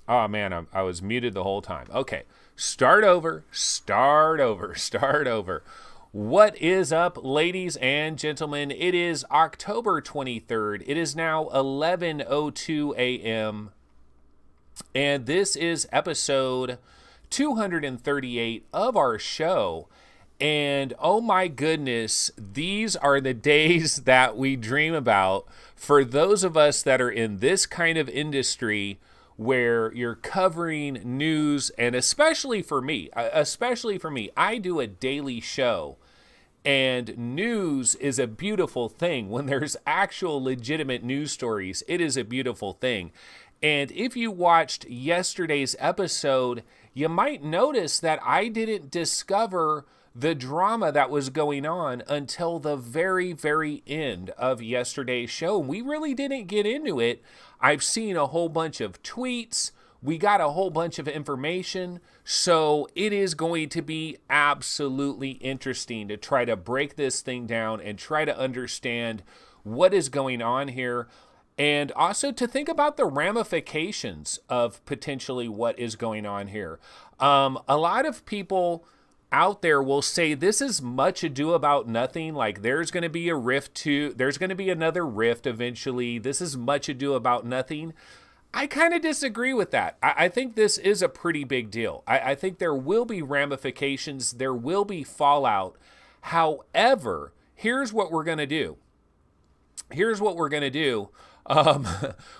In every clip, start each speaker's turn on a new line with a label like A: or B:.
A: Oh man, I was muted the whole time. Okay, start over, start over, start over. What is up, ladies and gentlemen? It is October 23rd. It is now 11:02 a.m. And this is episode 238 of our show. And oh my goodness, these are the days that we dream about for those of us that are in this kind of industry where you're covering news, and especially for me, I do a daily show. And news is a beautiful thing. When there's actual legitimate news stories, it is a beautiful thing. And if you watched yesterday's episode, you might notice that I didn't discover the drama that was going on until the very, very end of yesterday's show. We really didn't get into it. I've seen a whole bunch of tweets. We got a whole bunch of information. So it is going to be absolutely interesting to try to break this thing down and try to understand what is going on here. And also to think about the ramifications of potentially what is going on here. A lot of people out there will say this is much ado about nothing. Like there's going to be a rift too. There's going to be another rift eventually. This is much ado about nothing. I kind of disagree with that. I think this is a pretty big deal. I think there will be ramifications. There will be fallout. However, here's what we're going to do.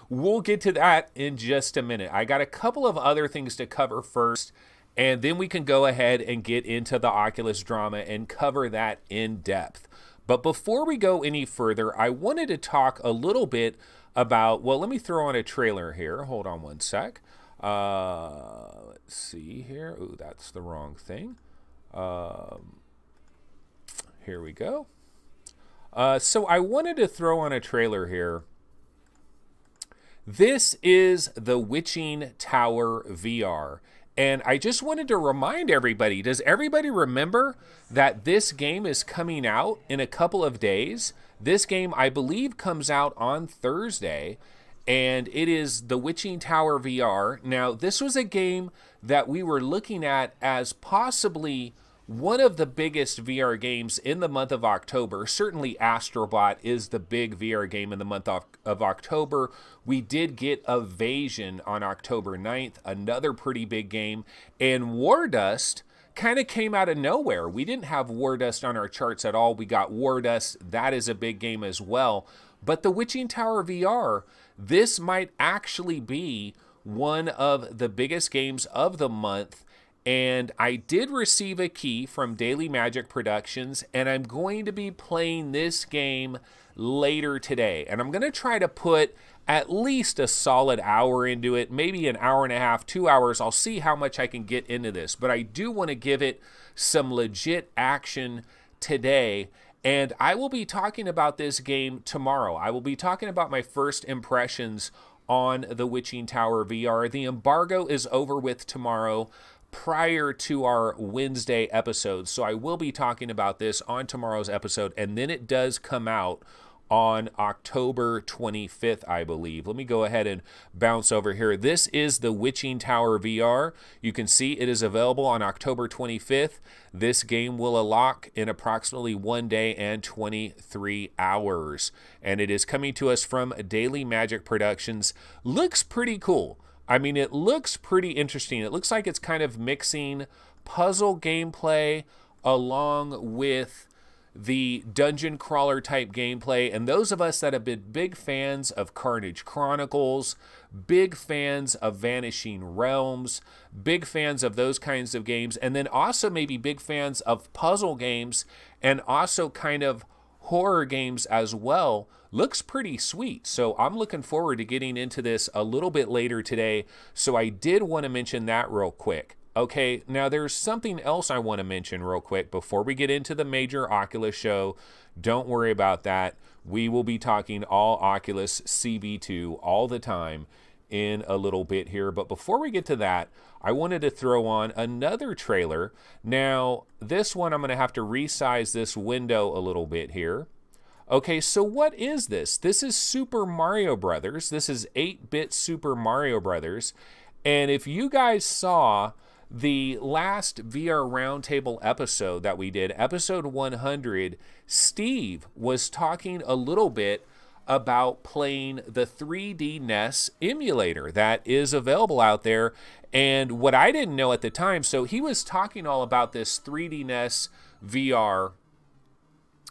A: We'll get to that in just a minute. I got a couple of other things to cover first, and then we can go ahead and get into the Oculus drama and cover that in depth. But before we go any further, I wanted to talk a little bit about, well, let me throw on a trailer here. Hold on one sec. Let's see here. Ooh, that's the wrong thing. Here we go. So I wanted to throw on a trailer here. This is the Witching Tower VR. And I just wanted to remind everybody, does everybody remember that this game is coming out in a couple of days? This game, I believe, comes out on Thursday, and it is the Witching Tower VR. Now, this was a game that we were looking at as possibly one of the biggest VR games in the month of October. Certainly Astrobot is the big VR game in the month of October. We did get Evasion on October 9th, another pretty big game. And Wardust kind of came out of nowhere. We didn't have Wardust on our charts at all. We got Wardust. That is a big game as well. But the Witching Tower VR, this might actually be one of the biggest games of the month. And I did receive a key from Daily Magic Productions, and I'm going to be playing this game later today. And I'm going to try to put at least a solid hour into it, maybe an hour and a half, 2 hours. I'll see how much I can get into this. But I do want to give it some legit action today. And I will be talking about this game tomorrow. I will be talking about my first impressions on the Witching Tower VR. The embargo is over with tomorrow, prior to our Wednesday episode. So I will be talking about this on tomorrow's episode, and then it does come out on October 25th, I believe. Let me go ahead and bounce over here. This is the Witching Tower VR. You can see it is available on October 25th. This game will unlock in approximately 1 day and 23 hours. And it is coming to us from Daily Magic Productions. Looks pretty cool. I mean, it looks pretty interesting. It looks like it's kind of mixing puzzle gameplay along with the dungeon crawler type gameplay. And those of us that have been big fans of Carnage Chronicles, big fans of Vanishing Realms, big fans of those kinds of games, and then also maybe big fans of puzzle games and also kind of horror games as well, looks pretty sweet. So I'm looking forward to getting into this a little bit later today. So I did want to mention that real quick. Okay, now there's something else I want to mention real quick before we get into the major Oculus show. Don't worry about that. We will be talking all Oculus CB2 all the time in a little bit here. But before we get to that, I wanted to throw on another trailer. Now, this one, I'm going to have to resize this window a little bit here. Okay, so what is this? This is Super Mario Brothers. This is 8-bit Super Mario Brothers. And if you guys saw the last VR Roundtable episode that we did, episode 100, Steve was talking a little bit about playing the 3D NES emulator that is available out there. And what I didn't know at the time, so he was talking all about this 3D NES VR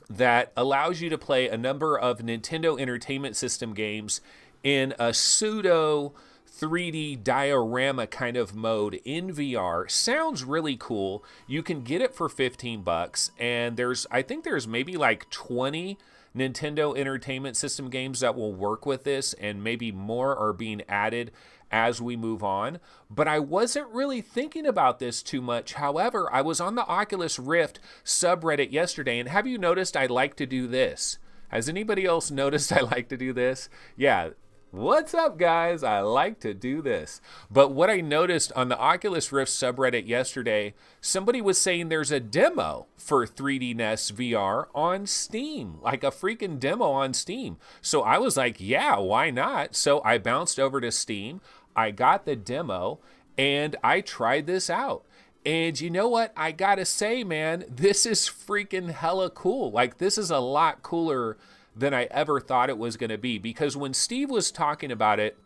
A: that allows you to play a number of Nintendo Entertainment System games in a pseudo 3D diorama kind of mode in VR. Sounds really cool. You can get it for $15, and I think there's maybe like 20 Nintendo Entertainment System games that will work with this, and maybe more are being added as we move on. But I wasn't really thinking about this too much. However, I was on the Oculus Rift subreddit yesterday, and have you noticed I like to do this? Has anybody else noticed I like to do this? Yeah. What's up, guys? I like to do this. But what I noticed on the Oculus Rift subreddit yesterday, somebody was saying there's a demo for 3D NES VR on Steam, like a freaking demo on Steam. So I was like, yeah, why not? So I bounced over to Steam, I got the demo, and I tried this out. And you know what? I gotta say, man, this is freaking hella cool. Like, this is a lot cooler than I ever thought it was going to be, because when Steve was talking about it,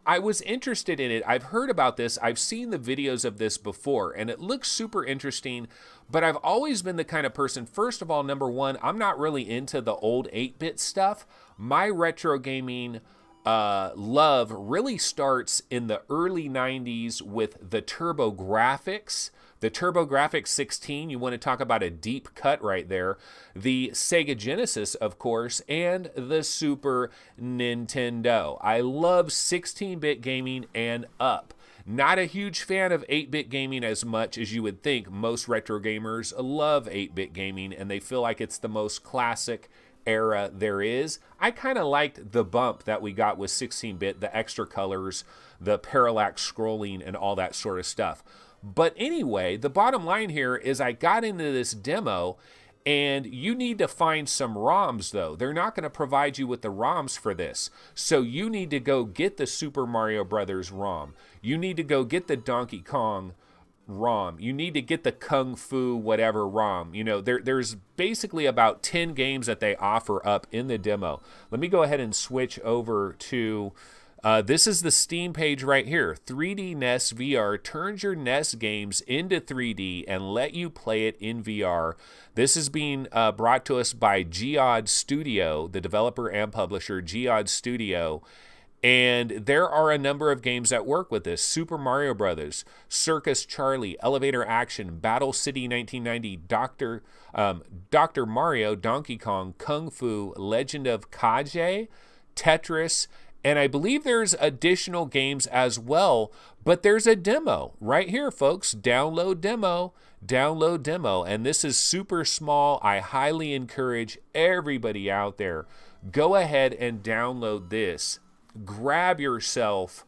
A: I was interested in it. I've heard about this. I've seen the videos of this before, and it looks super interesting, but I've always been the kind of person, first of all, number one, I'm not really into the old 8-bit stuff. My retro gaming love really starts in the early 90s with the TurboGrafx. The TurboGrafx 16, you want to talk about a deep cut right there. The Sega Genesis, of course, and the Super Nintendo. I love 16-bit gaming and up. Not a huge fan of 8-bit gaming as much as you would think. Most retro gamers love 8-bit gaming, and they feel like it's the most classic era there is. I kind of liked the bump that we got with 16-bit, the extra colors, the parallax scrolling, and all that sort of stuff. But anyway, the bottom line here is I got into this demo, and you need to find some ROMs, though. They're not going to provide you with the ROMs for this. So you need to go get the Super Mario Brothers ROM. You need to go get the Donkey Kong ROM. You need to get the Kung Fu whatever ROM. You know, there's basically about 10 games that they offer up in the demo. Let me go ahead and switch over to... this is the Steam page right here. 3D NES VR turns your NES games into 3D and let you play it in VR. This is being brought to us by Geode Studio, the developer and publisher, Geode Studio. And there are a number of games that work with this. Super Mario Brothers, Circus Charlie, Elevator Action, Battle City 1990, Dr. Mario, Donkey Kong, Kung Fu, Legend of Kaji, Tetris, and I believe there's additional games as well, but there's a demo right here, folks. Download demo, and this is super small. I highly encourage everybody out there, go ahead and download this. Grab yourself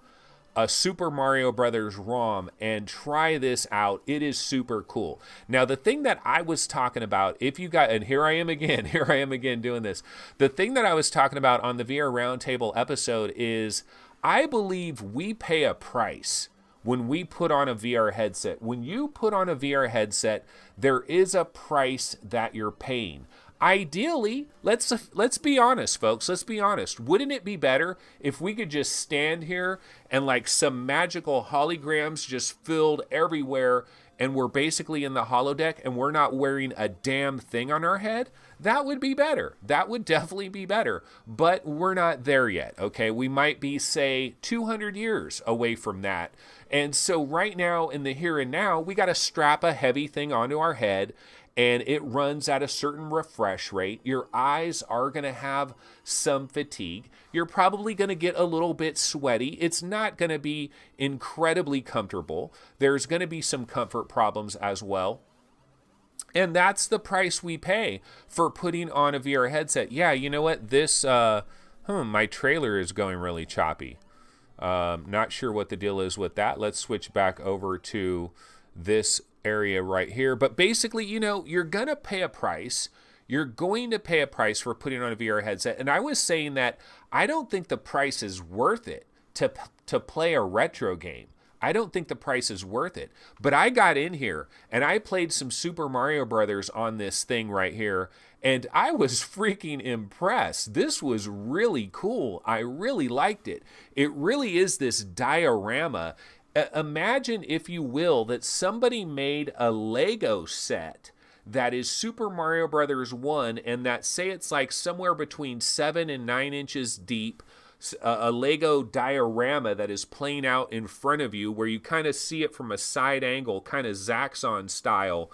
A: a Super Mario Brothers ROM and try this out. It is super cool. Now, the thing that I was talking about, if you got, and here I am again doing this. The thing that I was talking about on the VR Roundtable episode is I believe we pay a price when we put on a VR headset. When you put on a VR headset, there is a price that you're paying. Ideally, let's be honest, folks. Let's be honest. Wouldn't it be better if we could just stand here and like some magical holograms just filled everywhere, and we're basically in the holodeck and we're not wearing a damn thing on our head? That would be better. That would definitely be better. But we're not there yet, okay? We might be, say, 200 years away from that. And so right now, in the here and now, we got to strap a heavy thing onto our head, and it runs at a certain refresh rate. Your eyes are going to have some fatigue. You're probably going to get a little bit sweaty. It's not going to be incredibly comfortable. There's going to be some comfort problems as well. And that's the price we pay for putting on a VR headset. Yeah, you know what? This, my trailer is going really choppy. Not sure what the deal is with that. Let's switch back over to this area right here. But basically, you know, you're going to pay a price. You're going to pay a price for putting on a VR headset. And I was saying that I don't think the price is worth it to play a retro game. I don't think the price is worth it. But I got in here and I played some Super Mario Brothers on this thing right here, and I was freaking impressed. This was really cool. I really liked it. It really is this diorama. Imagine, if you will, that somebody made a Lego set that is Super Mario Brothers 1, and that, say it's like somewhere between 7 and 9 inches deep, a Lego diorama that is playing out in front of you, where you kind of see it from a side angle, kind of Zaxxon style,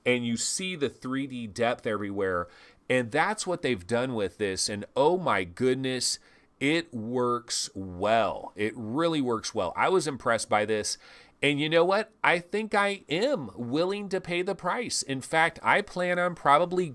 A: and you see the 3D depth everywhere. And that's what they've done with this. And oh my goodness, it works well. It really works well. I was impressed by this. And you know what? I think I am willing to pay the price. In fact, I plan on probably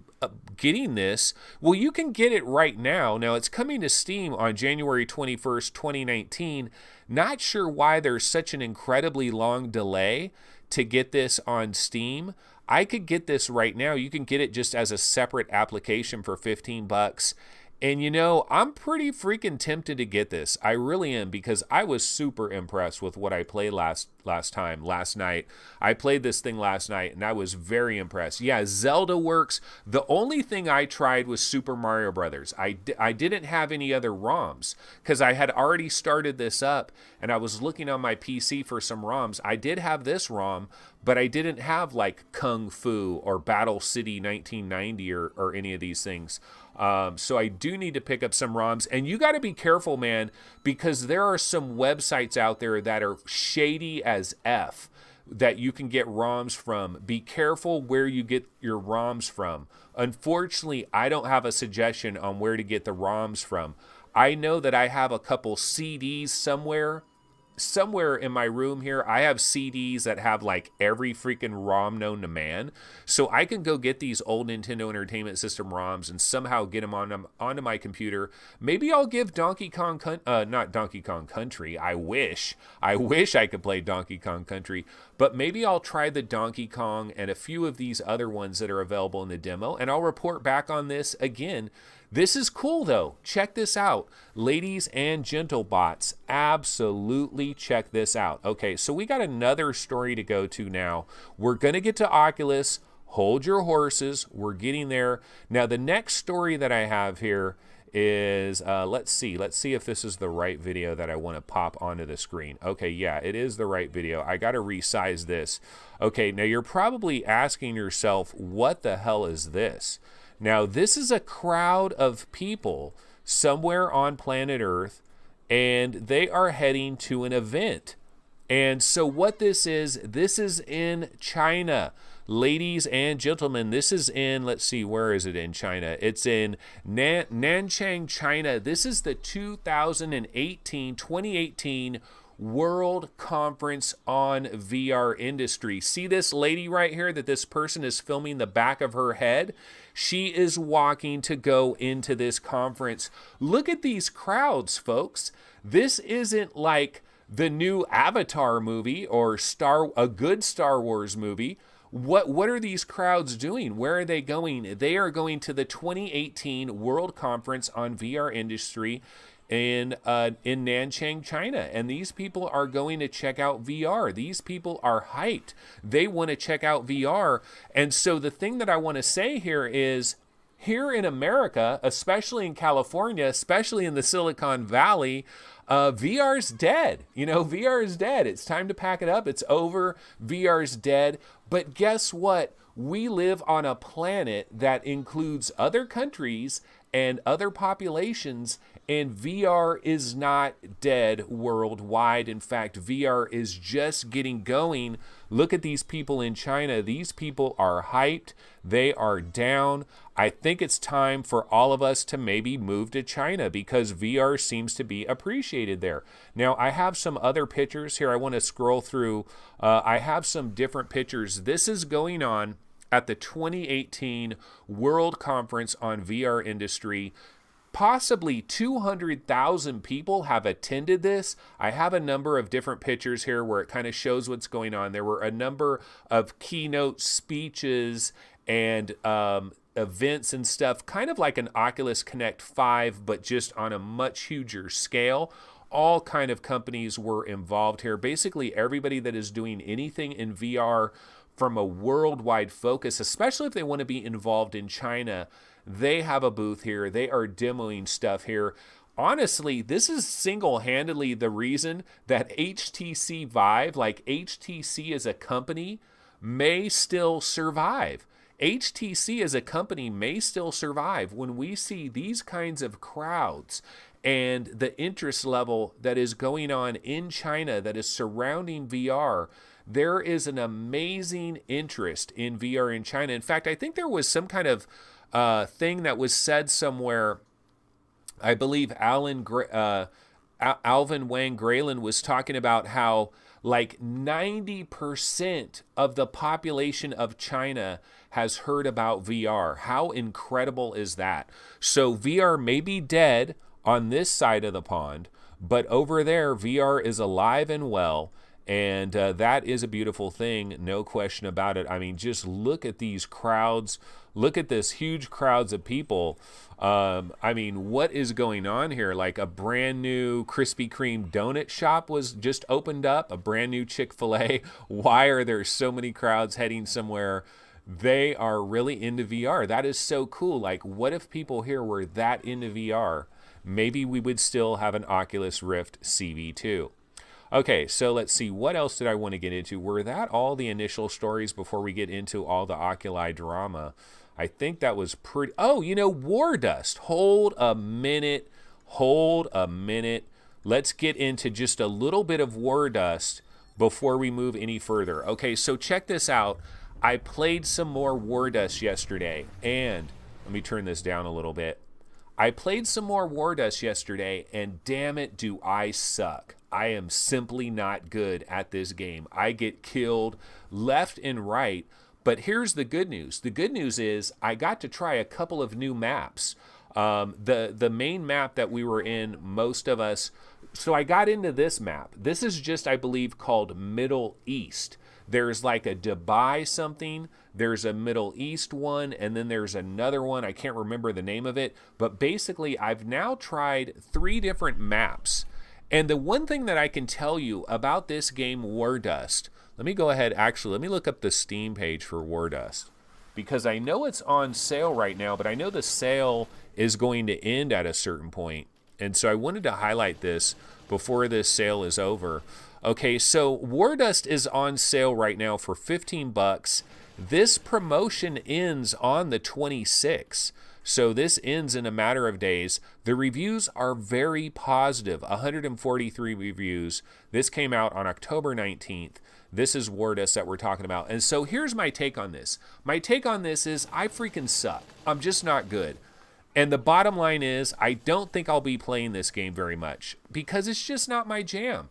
A: getting this. Well, you can get it right now. Now, it's coming to Steam on January 21st, 2019. Not sure why there's such an incredibly long delay to get this on Steam. I could get this right now. You can get it just as a separate application for $15. And you know, I'm pretty freaking tempted to get this. I really am, because I was super impressed with what I played last night. I played this thing last night and I was very impressed. Yeah, Zelda works. The only thing I tried was Super Mario Brothers. I didn't have any other ROMs because I had already started this up and I was looking on my PC for some ROMs. I did have this ROM, but I didn't have like Kung Fu or Battle City 1990 or any of these things. So I do need to pick up some ROMs. And you got to be careful, man, because there are some websites out there that are shady as F that you can get ROMs from. Be careful where you get your ROMs from. Unfortunately, I don't have a suggestion on where to get the ROMs from. I know that I have a couple CDs somewhere in my room here. I have CDs that have like every freaking ROM known to man. So I can go get these old Nintendo Entertainment System ROMs and somehow get them onto my computer. Maybe I'll give not Donkey Kong Country. I wish I could play Donkey Kong Country, but maybe I'll try the Donkey Kong and a few of these other ones that are available in the demo, and I'll report back on this again. This is cool, though. Check this out. Ladies and gentlebots, absolutely check this out. Okay, so we got another story to go to now. We're going to get to Oculus. Hold your horses. We're getting there. Now, the next story that I have here is, let's see if this is the right video that I want to pop onto the screen. Okay, yeah, it is the right video. I got to resize this. Okay, now you're probably asking yourself, what the hell is this? Now, this is a crowd of people somewhere on planet Earth, and they are heading to an event. And so what this is in China. Ladies and gentlemen, this is in, let's see, where is it in China? It's in Nanchang, China. This is the 2018 World Conference on VR Industry. See this lady right here that this person is filming the back of her head? She is walking to go into this conference. Look at these crowds, folks. This isn't like the new Avatar movie or a good Star Wars movie. What are these crowds doing? Where are they going? They are going to the 2018 World Conference on VR Industry in Nanchang, China. And these people are going to check out VR. These people are hyped. They want to check out VR. And so the thing that I want to say here is, here in America, especially in California, especially in the Silicon Valley, VR's dead. You know, VR is dead. It's time to pack it up. It's over. VR's dead. But guess what? We live on a planet that includes other countries and other populations, and VR is not dead worldwide. In fact, VR is just getting going. Look at these people in China. These people are hyped. They are down. I think it's time for all of us to maybe move to China because VR seems to be appreciated there. Now, I have some other pictures here. I want to scroll through. I have some different pictures. This is going on at the 2018 World Conference on VR Industry. Possibly 200,000 people have attended this. I have a number of different pictures here where it kind of shows what's going on. There were a number of keynote speeches and events and stuff, kind of like an Oculus Connect 5, but just on a much huger scale. all kind of companies were involved here. Basically, everybody that is doing anything in VR from a worldwide focus, especially if they want to be involved in China, they have a booth here. They are demoing stuff here. Honestly, this is single-handedly the reason that HTC Vive, like HTC as a company, may still survive. HTC as a company may still survive when we see these kinds of crowds and the interest level that is going on in China that is surrounding VR. There is an amazing interest in VR in China. In fact, I think there was some kind of thing that was said somewhere. I believe Alvin Wang Grayland was talking about how like 90% of the population of China has heard about VR. How incredible is that? So VR may be dead on this side of the pond, but over there, VR is alive and well. And that is a beautiful thing, no question about it. I mean, just look at these crowds. Look at this huge crowds of people. I mean, what is going on here? Like a brand new Krispy Kreme donut shop was just opened up, a brand new Chick-fil-A. Why are there so many crowds heading somewhere? They are really into VR. That is so cool. Like, what if people here were that into VR? Maybe we would still have an Oculus Rift CV2. Okay, so let's see. What else did I want to get into? Were that all the initial stories before we get into all the Oculi drama? I think that was pretty... Oh, you know, War Dust. Hold a minute. Hold a minute. Let's get into just a little bit of War Dust before we move any further. Okay, so check this out. I played some more War Dust yesterday, and let me turn this down a little bit. I played some more War Dust yesterday, and damn it, do I suck. I am simply not good at this game. I get killed left and right, but here's the good news. The good news is I got to try a couple of new maps. The main map that we were in, most of us, so I got into this map. This is just, I believe, called Middle East. There's like a Dubai something, there's a Middle East one, and then there's another one. I can't remember the name of it, but basically I've now tried 3 different maps. And the one thing that I can tell you about this game, War Dust, let me go ahead, actually, let me look up the Steam page for War Dust, because I know it's on sale right now, but I know the sale is going to end at a certain point. And so I wanted to highlight this before this sale is over. Okay, so War Dust is on sale right now for 15 bucks. This promotion ends on the 26th. So this ends in a matter of days. The reviews are very positive, 143 reviews. This came out on October 19th. This is War Dust that we're talking about. And so here's my take on this. My take on this is I freaking suck. I'm just not good. And the bottom line is I don't think I'll be playing this game very much because it's just not my jam.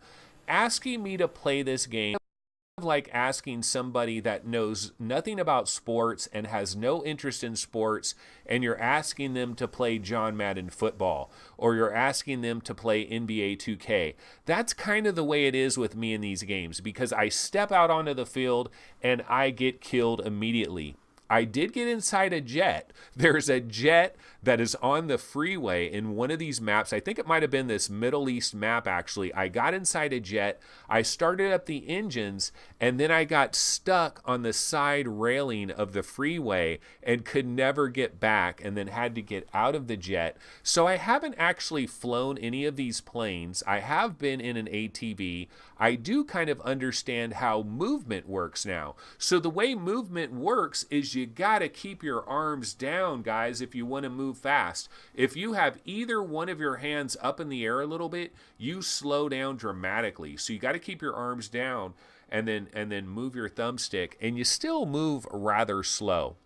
A: Asking me to play this game like asking somebody that knows nothing about sports and has no interest in sports, and you're asking them to play John Madden football, or you're asking them to play NBA 2K. That's kind of the way it is with me in these games, because I step out onto the field and I get killed immediately. I did get inside a jet. There's a jet that is on the freeway in one of these maps. I think it might have been this Middle East map, actually. I got inside a jet. I started up the engines, and then I got stuck on the side railing of the freeway and could never get back, and then had to get out of the jet. So I haven't actually flown any of these planes. I have been in an ATV. I do kind of understand how movement works now. So the way movement works is you got to keep your arms down, guys, if you want to move fast. If you have either one of your hands up in the air a little bit, you slow down dramatically. So you got to keep your arms down and then move your thumbstick, and you still move rather slow.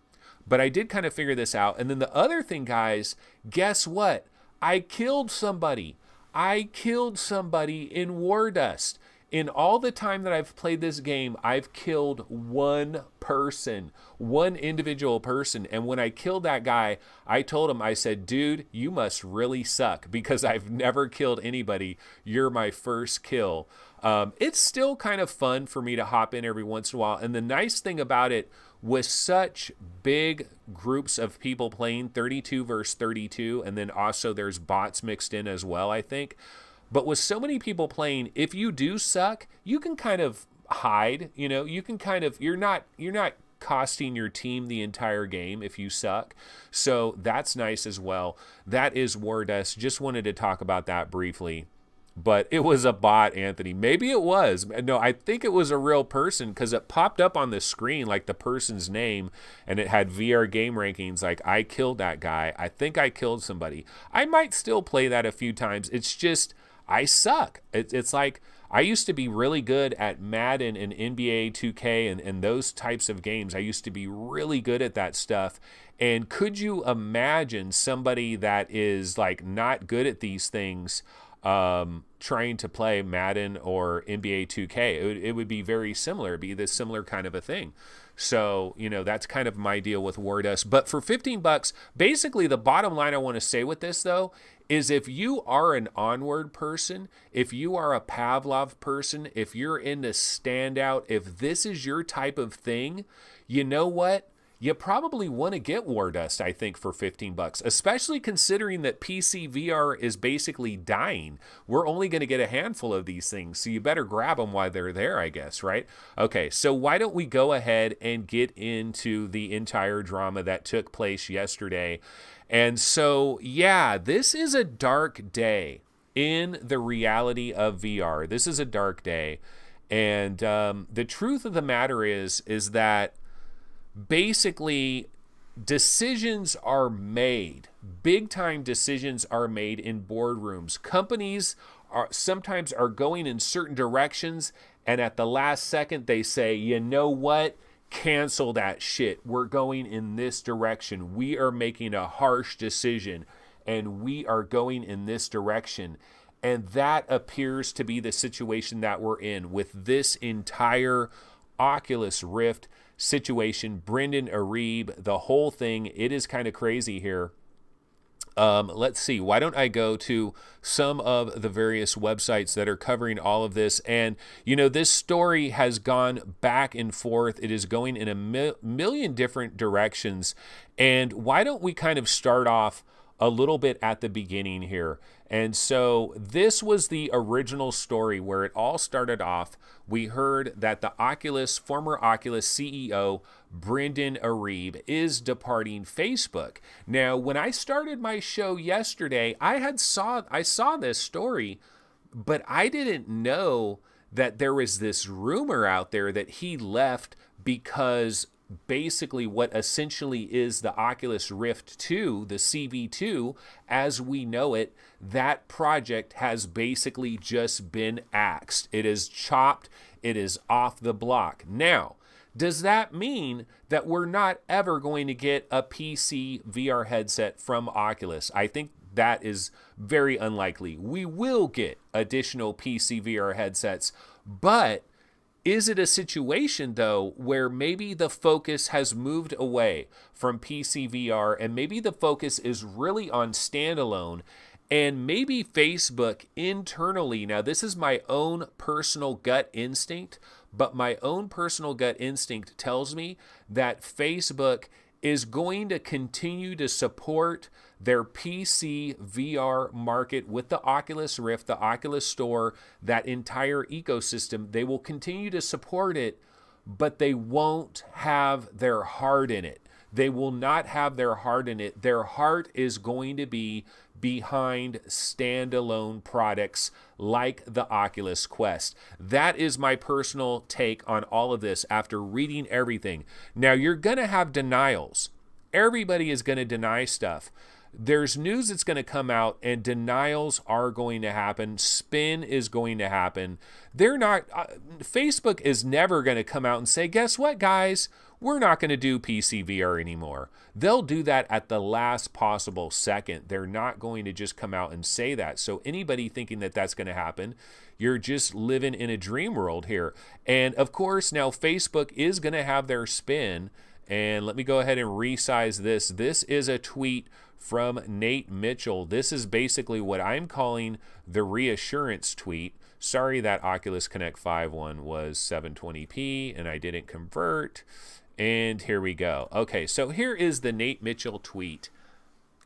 A: But I did kind of figure this out. And then the other thing, guys, guess what? I killed somebody. I killed somebody in War Dust. In all the time that I've played this game, I've killed one person, one individual person. And when I killed that guy, I told him, I said, dude, you must really suck because I've never killed anybody. You're my first kill. It's still kind of fun for me to hop in every once in a while. And the nice thing about it, with such big groups of people playing 32 versus 32, and then also there's bots mixed in as well, I think. But with so many people playing, if you do suck, you can kind of hide, you can kind of, you're not costing your team the entire game if you suck. So that's nice as well. That is Wardust. Just wanted to talk about that briefly. But it was a bot, Anthony. Maybe it was. No, I think it was a real person because it popped up on the screen like the person's name and it had VR game rankings like I killed that guy. I think I killed somebody. I might still play that a few times. It's just I suck. It's like I used to be really good at Madden and NBA 2K and those types of games. I used to be really good at that stuff. And could you imagine somebody that is like not good at these things trying to play Madden or NBA 2K? It would be very similar. It'd be this similar kind of a thing. So, that's kind of my deal with Wardust. But for $15, basically the bottom line I want to say with this though, is if you are an Onward person, if you are a Pavlov person, if you're into standout, if this is your type of thing, you know what? You probably want to get Wardust, I think, for $15, especially considering that PC VR is basically dying. We're only going to get a handful of these things, so you better grab them while they're there, I guess, right? Okay, so why don't we go ahead and get into the entire drama that took place yesterday. And so, yeah, this is a dark day in the reality of VR. This is a dark day. And the truth of the matter is that basically decisions are made, big time decisions are made in boardrooms. Companies sometimes are going in certain directions, and at the last second they say, you know what, cancel that shit, we're going in this direction, we are making a harsh decision and we are going in this direction. And that appears to be the situation that we're in with this entire Oculus Rift situation. Brendan Iribe, the whole thing, it is kind of crazy here. Let's see. Why don't I go to some of the various websites that are covering all of this? And, this story has gone back and forth. It is going in a million different directions. And why don't we kind of start off a little bit at the beginning here? And so this was the original story where it all started off. We heard that the former Oculus CEO, Brendan Iribe, is departing Facebook. Now, when I started my show yesterday, I saw this story, but I didn't know that there was this rumor out there that he left because basically what essentially is the Oculus Rift 2, the CV2, as we know it, that project has basically just been axed. It is chopped. It is off the block. Now, does that mean that we're not ever going to get a PC VR headset from Oculus? I think that is very unlikely. We will get additional PC VR headsets, but is it a situation, though, where maybe the focus has moved away from PC VR and maybe the focus is really on standalone, and maybe Facebook internally, now this is my own personal gut instinct, but my own personal gut instinct tells me that Facebook is going to continue to support their PC VR market with the Oculus Rift, the Oculus Store, that entire ecosystem. They will continue to support it, but they won't have their heart in it. They will not have their heart in it. Their heart is going to be behind standalone products like the Oculus Quest. That is my personal take on all of this after reading everything. Now, you're going to have denials. Everybody is going to deny stuff. There's news that's going to come out and denials are going to happen. Spin is going to happen. Facebook is never going to come out and say, guess what, guys? We're not going to do PC VR anymore. They'll do that at the last possible second. They're not going to just come out and say that. So anybody thinking that that's going to happen, you're just living in a dream world here. And of course, now Facebook is going to have their spin. And let me go ahead and resize this. This is a tweet from Nate Mitchell. This is basically what I'm calling the reassurance tweet. Sorry that Oculus Connect 5 one was 720p and I didn't convert. And here we go. Okay, so here is the Nate Mitchell tweet.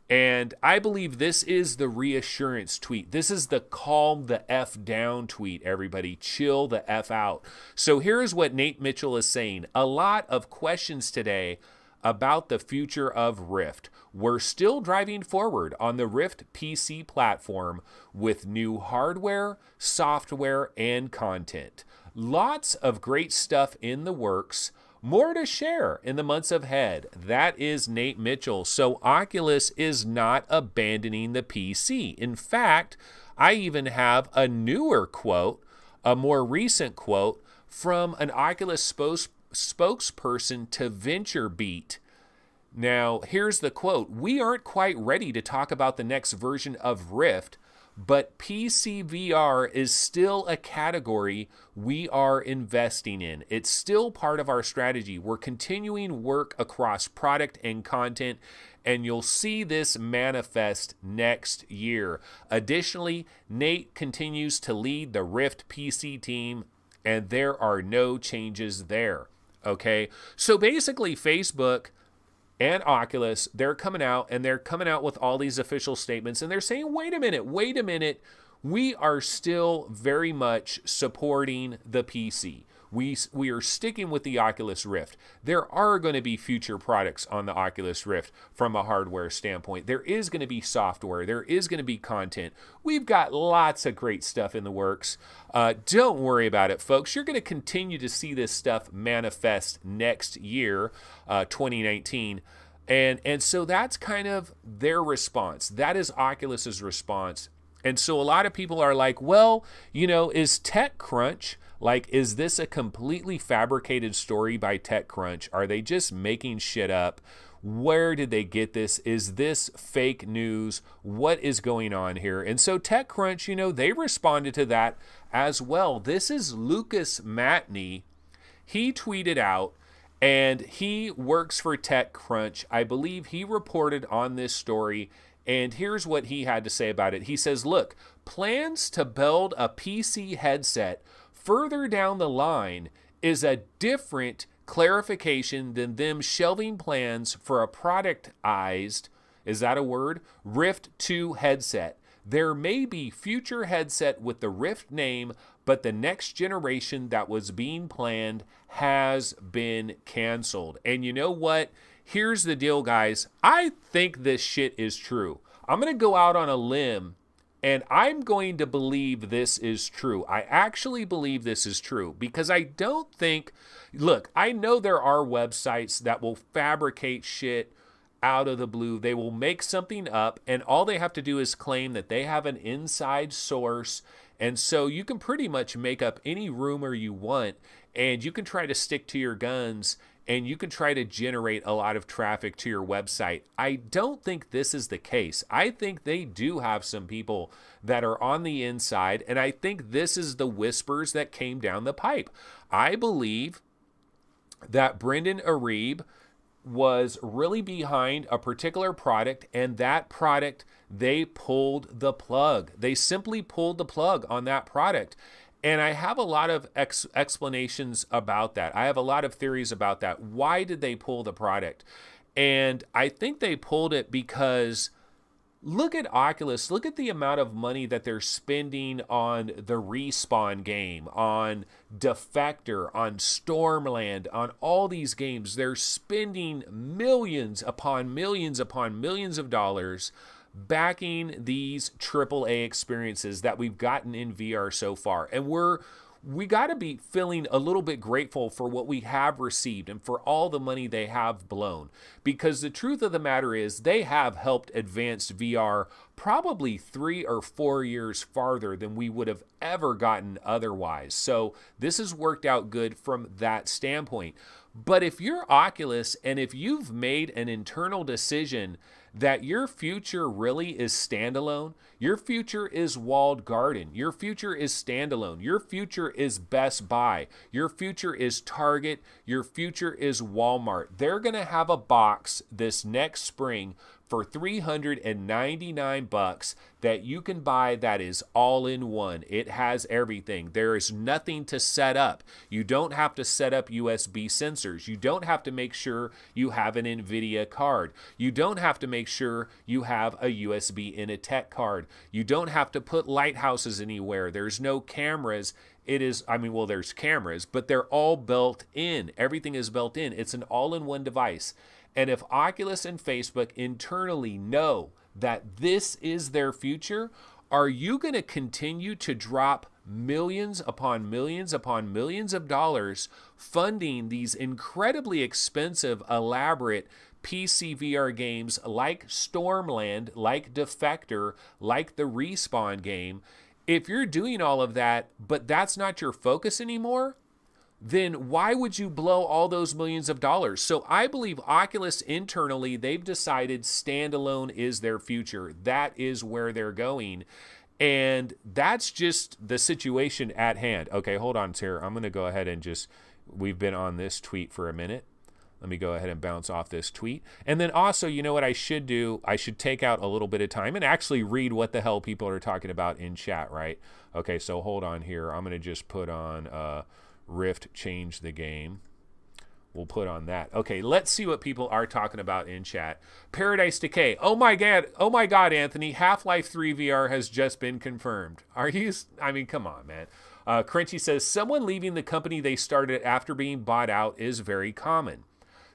A: And I believe this is the reassurance tweet. This is the calm the F down tweet, everybody. Chill the F out. So here's what Nate Mitchell is saying. A lot of questions today about the future of Rift. We're still driving forward on the Rift PC platform with new hardware, software, and content. Lots of great stuff in the works. More to share in the months ahead. That is Nate Mitchell. So Oculus is not abandoning the PC. In fact, I even have a newer quote, a more recent quote from an Oculus spokesperson to VentureBeat. Now, here's the quote. We aren't quite ready to talk about the next version of Rift, but PC VR is still a category we are investing in. It's still part of our strategy. We're continuing work across product and content, and you'll see this manifest next year. Additionally, Nate continues to lead the Rift PC team, and there are no changes there. Okay, so basically Facebook and Oculus, they're coming out with all these official statements, and they're saying, wait a minute, we are still very much supporting the PC. We are sticking with the Oculus Rift. There are going to be future products on the Oculus Rift from a hardware standpoint. There is going to be software. There is going to be content. We've got lots of great stuff in the works. Don't worry about it, folks. You're going to continue to see this stuff manifest next year, 2019. And so that's kind of their response. That is Oculus's response. And so a lot of people are like, well, is TechCrunch, is this a completely fabricated story by TechCrunch? Are they just making shit up? Where did they get this? Is this fake news? What is going on here? And so TechCrunch, they responded to that as well. This is Lucas Matney. He tweeted out, and he works for TechCrunch. I believe he reported on this story, and here's what he had to say about it. He says, look, plans to build a PC headset further down the line is a different clarification than them shelving plans for a productized, is that a word? Rift 2 headset. There may be future headset with the Rift name, but the next generation that was being planned has been canceled. And you know what? Here's the deal, guys. I think this shit is true. I'm going to go out on a limb, and I'm going to believe this is true. I actually believe this is true because I don't think, look, I know there are websites that will fabricate shit out of the blue. They will make something up, and all they have to do is claim that they have an inside source. And so you can pretty much make up any rumor you want, and you can try to stick to your guns, and you can try to generate a lot of traffic to your website. I don't think this is the case. I think they do have some people that are on the inside, and I think this is the whispers that came down the pipe. I believe that Brendan Iribe was really behind a particular product, and that product, they pulled the plug. They simply pulled the plug on that product. And I have a lot of explanations about that. I have a lot of theories about that. Why did they pull the product? And I think they pulled it because look at Oculus. Look at the amount of money that they're spending on the Respawn game, on Defector, on Stormland, on all these games. They're spending millions upon millions upon millions of dollars backing these AAA experiences that we've gotten in VR so far. And we got to be feeling a little bit grateful for what we have received and for all the money they have blown. Because the truth of the matter is they have helped advance VR probably 3 or 4 years farther than we would have ever gotten otherwise. So this has worked out good from that standpoint. But if you're Oculus and if you've made an internal decision that your future really is standalone, your future is walled garden, your future is standalone, your future is Best Buy, your future is Target, your future is Walmart. They're going to have a box this next spring for $399 that you can buy that is all in one. It has everything. There is nothing to set up. You don't have to set up USB sensors. You don't have to make sure you have an NVIDIA card. You don't have to make sure you have a USB Initech card. You don't have to put lighthouses anywhere. There's no cameras. It is, well, there's cameras, but they're all built in. Everything is built in. It's an all-in-one device. And if Oculus and Facebook internally know that this is their future, are you going to continue to drop millions upon millions upon millions of dollars funding these incredibly expensive, elaborate PC VR games like Stormland, like Defector, like the Respawn game? If you're doing all of that, but that's not your focus anymore, then why would you blow all those millions of dollars? So I believe Oculus internally, they've decided standalone is their future. That is where they're going. And that's just the situation at hand. Okay, hold on, Sarah. I'm going to go ahead and we've been on this tweet for a minute. Let me go ahead and bounce off this tweet. And then also, you know what I should do? I should take out a little bit of time and actually read what the hell people are talking about in chat, right? Okay, so hold on here. I'm going to just put on Rift change the game. We'll put on that. Okay, let's see what people are talking about in chat. Paradise Decay. Oh my God, Anthony. Half-Life 3 VR has just been confirmed. Are you? Come on, man. Crunchy says, someone leaving the company they started after being bought out is very common.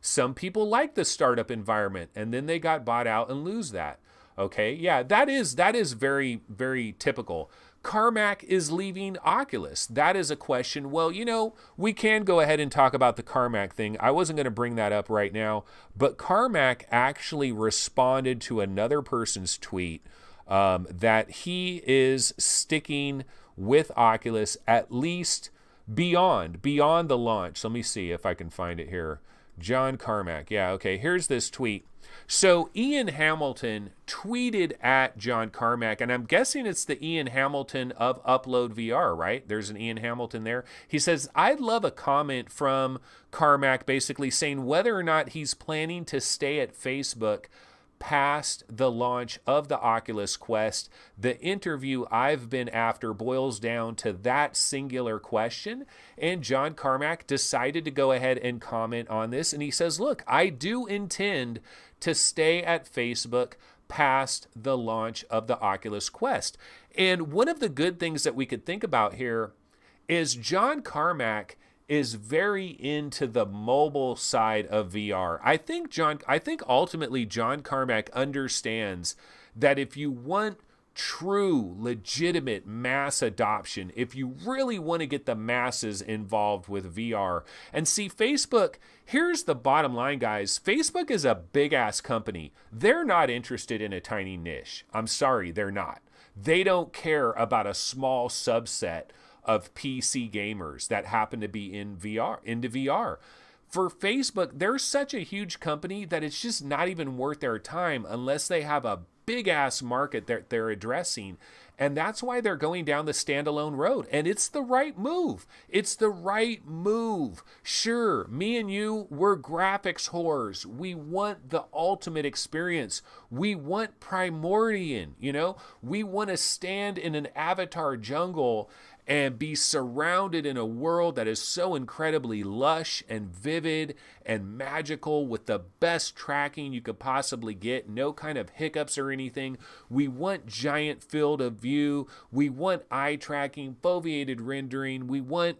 A: Some people like the startup environment, and then they got bought out and lose that. Okay, yeah, that is very, very typical. Carmack is leaving Oculus. That is a question. Well, we can go ahead and talk about the Carmack thing. I wasn't going to bring that up right now, but Carmack actually responded to another person's tweet that he is sticking with Oculus at least beyond the launch. Let me see if I can find it here. John Carmack. Yeah, okay, here's this tweet. So Ian Hamilton tweeted at John Carmack, and I'm guessing it's the Ian Hamilton of Upload VR, right? There's an Ian Hamilton there. He says, I'd love a comment from Carmack basically saying whether or not he's planning to stay at Facebook past the launch of the Oculus Quest. The interview I've been after boils down to that singular question, and John Carmack decided to go ahead and comment on this, and he says, look, I do intend to stay at Facebook past the launch of the Oculus Quest. And one of the good things that we could think about here is John Carmack is very into the mobile side of VR. I think ultimately John Carmack understands that if you want true, legitimate mass adoption, if you really want to get the masses involved with VR, and see, Facebook, here's the bottom line, guys. Facebook is a big-ass company. They're not interested in a tiny niche. I'm sorry, they're not. They don't care about a small subset of PC gamers that happen to be into VR. For Facebook, they're such a huge company that it's just not even worth their time unless they have a big ass market that they're addressing. And that's why they're going down the standalone road. And it's the right move. It's the right move. Sure, me and you, we're graphics whores. We want the ultimate experience. We want Primordian, We want to stand in an avatar jungle and be surrounded in a world that is so incredibly lush and vivid and magical with the best tracking you could possibly get, no kind of hiccups or anything. We want giant field of view. We want eye tracking, foveated rendering. We want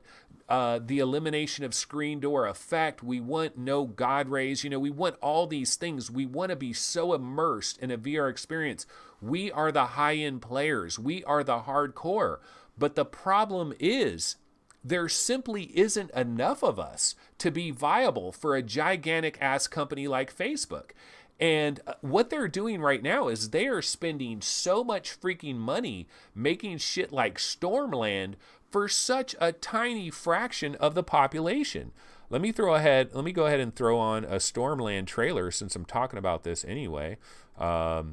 A: the elimination of screen door effect. We want no God rays. We want all these things. We want to be so immersed in a VR experience. We are the high-end players. We are the hardcore. But the problem is there simply isn't enough of us to be viable for a gigantic ass company like Facebook. And what they're doing right now is they are spending so much freaking money making shit like Stormland for such a tiny fraction of the population. Let me go ahead and throw on a Stormland trailer since I'm talking about this anyway. Let's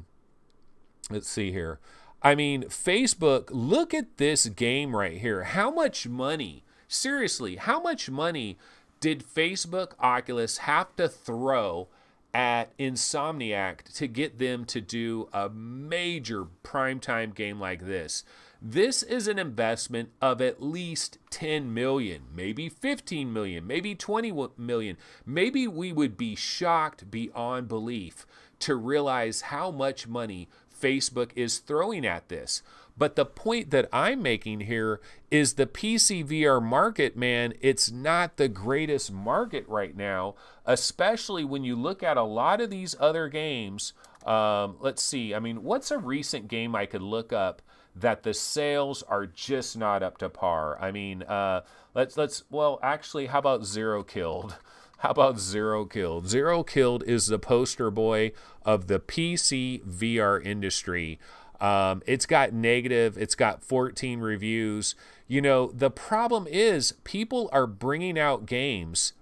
A: see here. Facebook, look at this game right here. How much money, seriously, how much money did Facebook Oculus have to throw at Insomniac to get them to do a major primetime game like this. This is an investment of at least 10 million, maybe 15 million, maybe 20 million. Maybe we would be shocked beyond belief to realize how much money Facebook is throwing at this. But the point that I'm making here is the PC VR market, man, it's not the greatest market right now, especially when you look at a lot of these other games. Let's see. I mean, what's a recent game I could look up that the sales are just not up to par? I mean, well, actually, how about Zero Killed? How about Zero Killed? Zero Killed is the poster boy of the PC VR industry. It's got 14 reviews. You know, the problem is people are bringing out games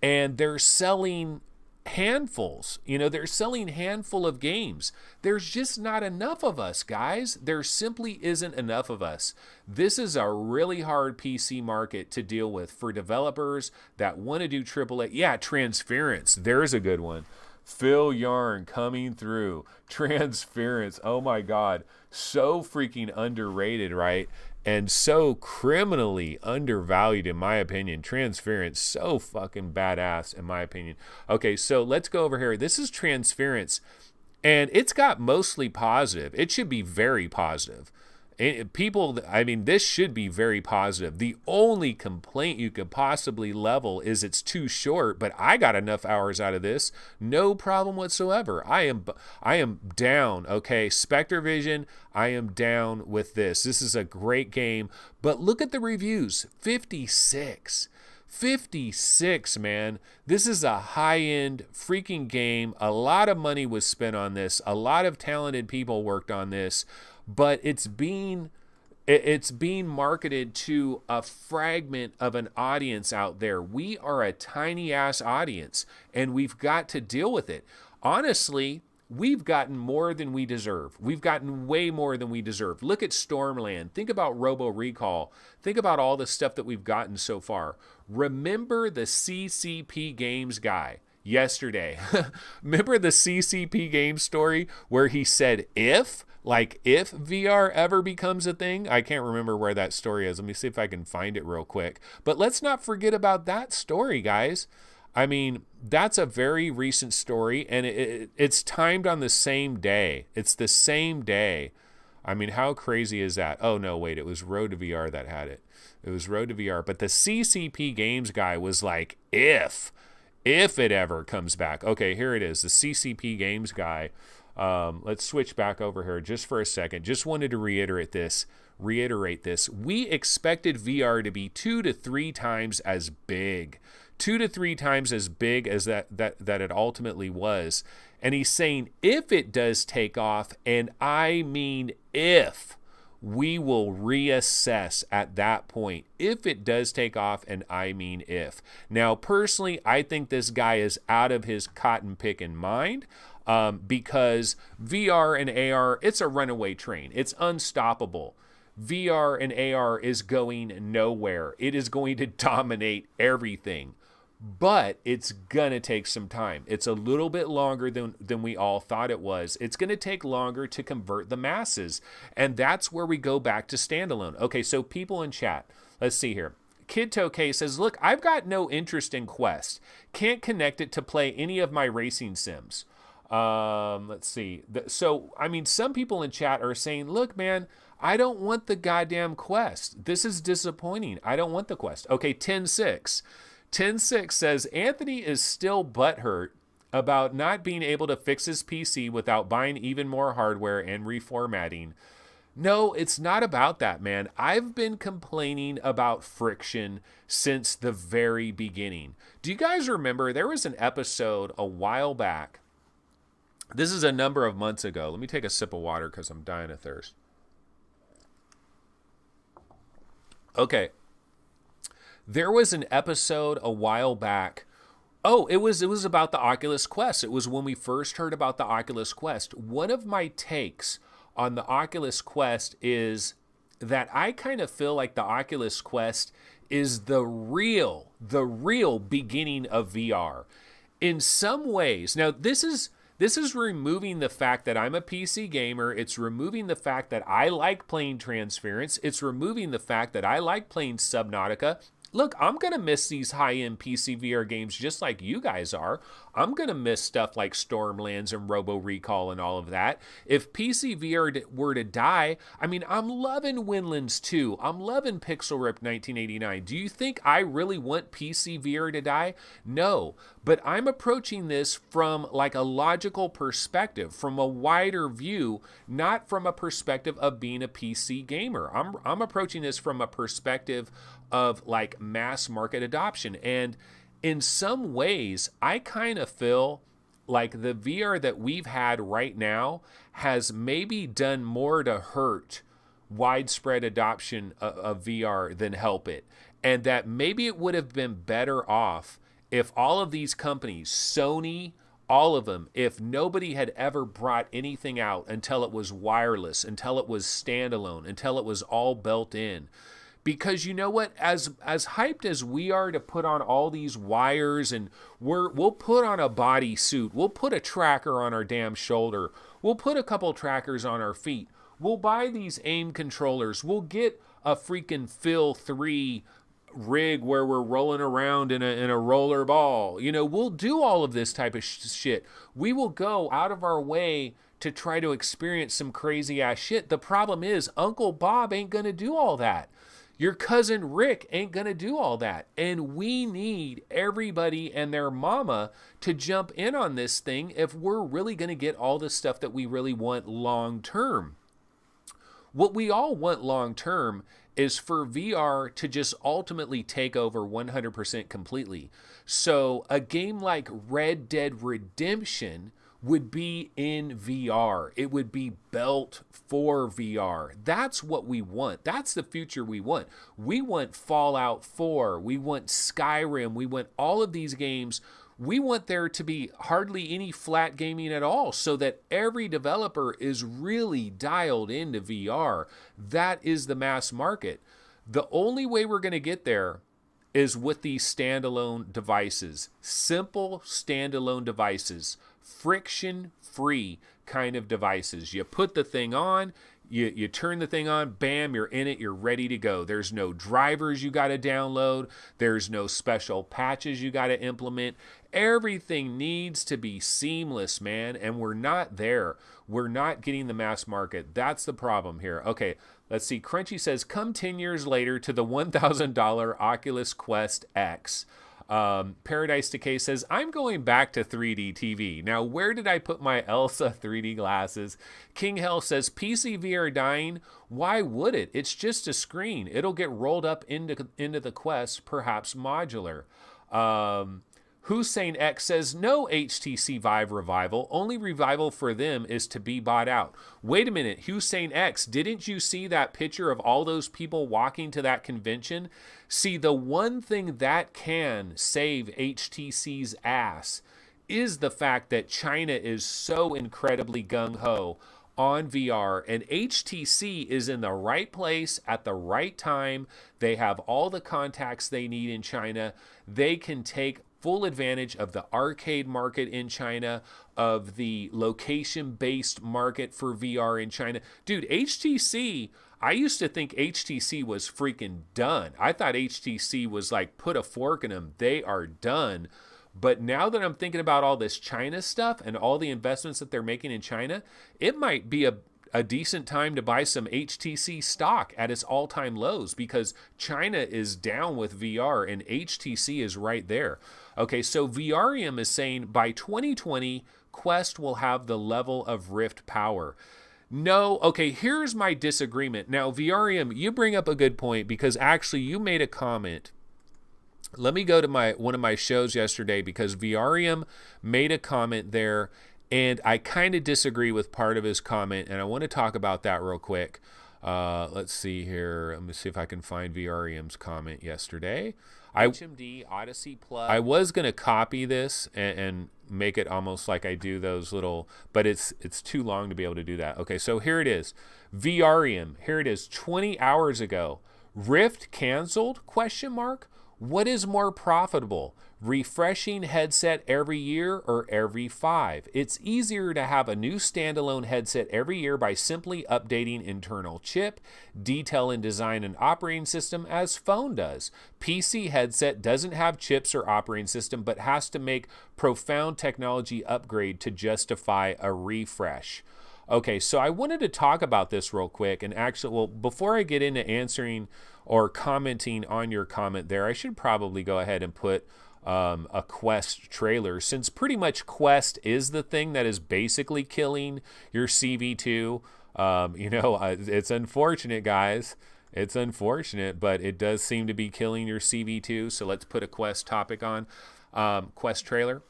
A: and they're selling handfuls. You know, they're selling handful of games. There's just not enough of us, guys. There simply isn't enough of us. This is a really hard PC market to deal with for developers that want to do AAA. Yeah, Transference. There's a good one. Phil Yarn coming through. Transference. Oh my God. So freaking underrated, right? And so criminally undervalued, in my opinion. Transference, so fucking badass, in my opinion. Okay, so let's go over here. This is Transference, and it's got mostly positive. It should be very positive. People, I mean, this should be very positive. The only complaint you could possibly level is it's too short, but I got enough hours out of this. No problem whatsoever. I am down. Okay, Spectre Vision, I am down with this. This is a great game, but look at the reviews. 56. 56, man. This is a high-end freaking game. A lot of money was spent on this. A lot of talented people worked on this. But it's being marketed to a fragment of an audience out there. We are a tiny ass audience, and we've got to deal with it. Honestly, we've gotten more than we deserve. We've gotten way more than we deserve. Look at Stormland. Think about Robo Recall. Think about all the stuff that we've gotten so far. Remember the CCP Games guy yesterday. Remember the CCP Games story where he said, if VR ever becomes a thing? I can't remember where that story is. Let me see if I can find it real quick. But let's not forget about that story, guys. I mean, that's a very recent story, and it's timed on the same day. It's the same day. I mean, how crazy is that? Oh, no, wait, it was Road to VR that had it. It was Road to VR. But the CCP Games guy was like, if it ever comes back. Okay, here it is. The CCP Games guy. Let's switch back over here just for a second. Just wanted to reiterate this. We expected VR to be 2 to 3 times as big. 2 to 3 times as big as that it ultimately was. And he's saying if it does take off, and I mean if, we will reassess at that point. If it does take off, and I mean if. Now, personally, I think this guy is out of his cotton picking mind. Because VR and AR, it's a runaway train. It's unstoppable. VR and AR is going nowhere. It is going to dominate everything. But it's going to take some time. It's a little bit longer than we all thought it was. It's going to take longer to convert the masses. And that's where we go back to standalone. Okay, so people in chat, let's see here. Kid Tokay says, look, I've got no interest in Quest. Can't connect it to play any of my racing sims. Let's see. So, I mean, some people in chat are saying, look, man, I don't want the goddamn Quest. This is disappointing. I don't want the Quest. Okay, 10-6. 10-6 says, Anthony is still butthurt about not being able to fix his PC without buying even more hardware and reformatting. No, it's not about that, man. I've been complaining about friction since the very beginning. Do you guys remember there was an episode a while back? This is a number of months ago. Let me take a sip of water because I'm dying of thirst. Okay. There was an episode a while back. Oh, it was about the Oculus Quest. It was when we first heard about the Oculus Quest. One of my takes on the Oculus Quest is that I kind of feel like the Oculus Quest is the real beginning of VR. in some ways, now this is removing the fact that I'm a PC gamer. It's removing the fact that I like playing Transference. It's removing the fact that I like playing Subnautica. Look, I'm going to miss these high-end PC VR games just like you guys are. I'm going to miss stuff like Stormlands and Robo Recall and all of that. If PC VR were to die, I mean, I'm loving Windlands 2. I'm loving Pixel Rip 1989. Do you think I really want PC VR to die? No, but I'm approaching this from like a logical perspective, from a wider view, not from a perspective of being a PC gamer. I'm approaching this from a perspective of like mass market adoption. And in some ways, I kind of feel like the VR that we've had right now has maybe done more to hurt widespread adoption of VR than help it. And that maybe it would have been better off if all of these companies, Sony, all of them, if nobody had ever brought anything out until it was wireless, until it was standalone, until it was all built in. Because you know what, as hyped as we are to put on all these wires, and we'll put on a body suit, we'll put a tracker on our damn shoulder, we'll put a couple trackers on our feet, we'll buy these aim controllers, we'll get a freaking Phil 3 rig where we're rolling around in a roller ball. You know, we'll do all of this type of shit. We will go out of our way to try to experience some crazy ass shit. The problem is Uncle Bob ain't gonna do all that. Your cousin Rick ain't going to do all that. And we need everybody and their mama to jump in on this thing if we're really going to get all the stuff that we really want long term. What we all want long term is for VR to just ultimately take over 100% completely. So a game like Red Dead Redemption would be in VR. It would be built for VR. That's what we want. That's the future we want. We want Fallout 4. We want Skyrim. We want all of these games. We want there to be hardly any flat gaming at all so that every developer is really dialed into VR. That is the mass market. The only way we're going to get there is with these standalone devices. Simple standalone devices. Friction-free kind of devices. You put the thing on, you turn the thing on, bam, you're in it, you're ready to go. There's no drivers you got to download. There's no special patches you got to implement. Everything needs to be seamless, man, and we're not there. We're not getting the mass market. That's the problem here. Okay, let's see. Crunchy says, come 10 years later to the $1,000 Oculus Quest X. Paradise Decay says, I'm going back to 3D TV. Now, where did I put my Elsa 3D glasses? King Hell says, PC VR dying? Why would it? It's just a screen. It'll get rolled up into the Quest, perhaps modular. Hussein X says, no HTC Vive revival. Only revival for them is to be bought out. Wait a minute, Hussein X, didn't you see that picture of all those people walking to that convention? See, the one thing that can save HTC's ass is the fact that China is so incredibly gung-ho on VR, and HTC is in the right place at the right time. They have all the contacts they need in China. They can take full advantage of the arcade market in China, of the location-based market for VR in China. Dude, HTC, I used to think HTC was freaking done. I thought HTC was like, put a fork in them. They are done. But now that I'm thinking about all this China stuff and all the investments that they're making in China, it might be a decent time to buy some HTC stock at its all-time lows, because China is down with VR and HTC is right there. Okay, so Vrium is saying by 2020, Quest will have the level of Rift power. No, okay, here's my disagreement. Now, Vrium, you bring up a good point, because actually you made a comment. Let me go to one of my shows yesterday, because Vrium made a comment there, and I kind of disagree with part of his comment, and I want to talk about that real quick. Let's see here. Let me see if I can find Vrium's comment yesterday. HMD Odyssey Plus. I was going to copy this and make it almost like I do those little, but it's too long to be able to do that. Okay, so here it is. Vrium. Here it is. 20 hours ago. Rift canceled? Question mark. What is more profitable? Refreshing headset every year or every 5? It's easier to have a new standalone headset every year by simply updating internal chip, detail in design and operating system as phone does. PC headset doesn't have chips or operating system but has to make profound technology upgrade to justify a refresh. Okay, so I wanted to talk about this real quick and actually, well, before I get into answering or commenting on your comment there, I should probably go ahead and put a Quest trailer, since pretty much Quest is the thing that is basically killing your CV2. It's unfortunate, guys. It's unfortunate, but it does seem to be killing your CV2. So let's put a Quest topic on, Quest trailer.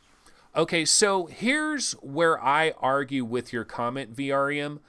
A: Okay, so here's where I argue with your comment, VRM.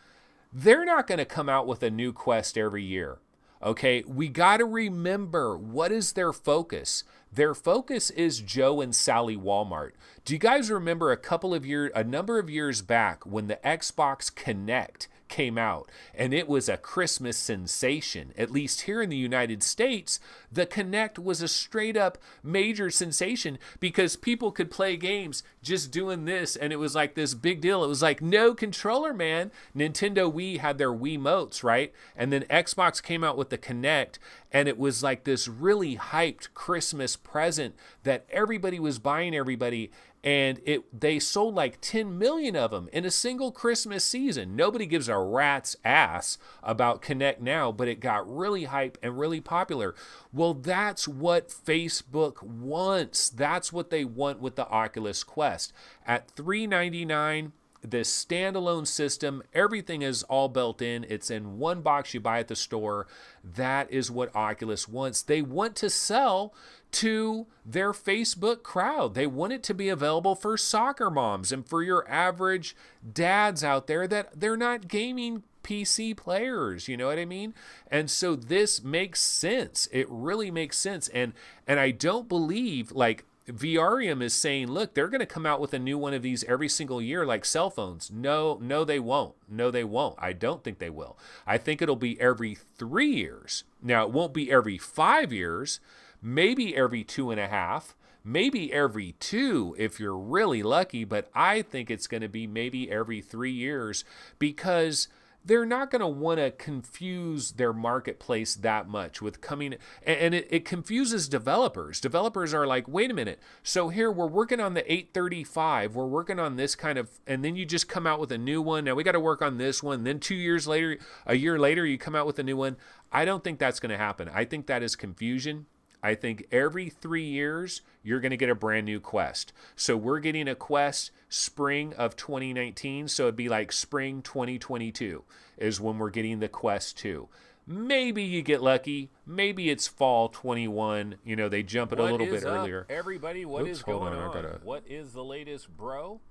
A: They're not going to come out with a new Quest every year. Okay, we got to remember, what is their focus? Their focus is Joe and Sally Walmart. Do you guys remember a number of years back when the Xbox Kinect came out and it was a Christmas sensation? At least here in the United States, the Kinect was a straight up major sensation because people could play games just doing this, and it was like this big deal. It was like, no controller, man. Nintendo Wii had their Wiimotes, right? And then Xbox came out with the Kinect, and it was like this really hyped Christmas present that everybody was buying everybody. And they sold like 10 million of them in a single Christmas season. Nobody gives a rat's ass about Kinect now, but it got really hype and really popular. Well, that's what Facebook wants. That's what they want with the Oculus Quest. At $399, this standalone system, everything is all built in. It's in one box you buy at the store. That is what Oculus wants. They want to sell to their Facebook crowd. They want it to be available for soccer moms and for your average dads out there that they're not gaming PC players, you know what I mean? And so this makes sense. It really makes sense. And I don't believe, like, VRium is saying, look, they're going to come out with a new one of these every single year like cell phones. No, they won't. No, they won't. I don't think they will. I think it'll be every 3 years. Now, it won't be every 5 years, maybe every 2.5, maybe every 2 if you're really lucky, but I think it's going to be maybe every 3 years because they're not going to want to confuse their marketplace that much with coming, and it confuses developers. Developers are like, wait a minute, so here we're working on the 835, we're working on this kind of, and then you just come out with a new one. Now we got to work on this one. Then 2 years later, a year later, you come out with a new one. I don't think that's going to happen. I think that is confusion. I think every 3 years, you're going to get a brand new Quest. So we're getting a Quest spring of 2019. So it'd be like spring 2022 is when we're getting the Quest 2. Maybe you get lucky. Maybe it's fall 21. You know, they jump it a little bit earlier.
B: Everybody, what is going on? What is the latest, bro?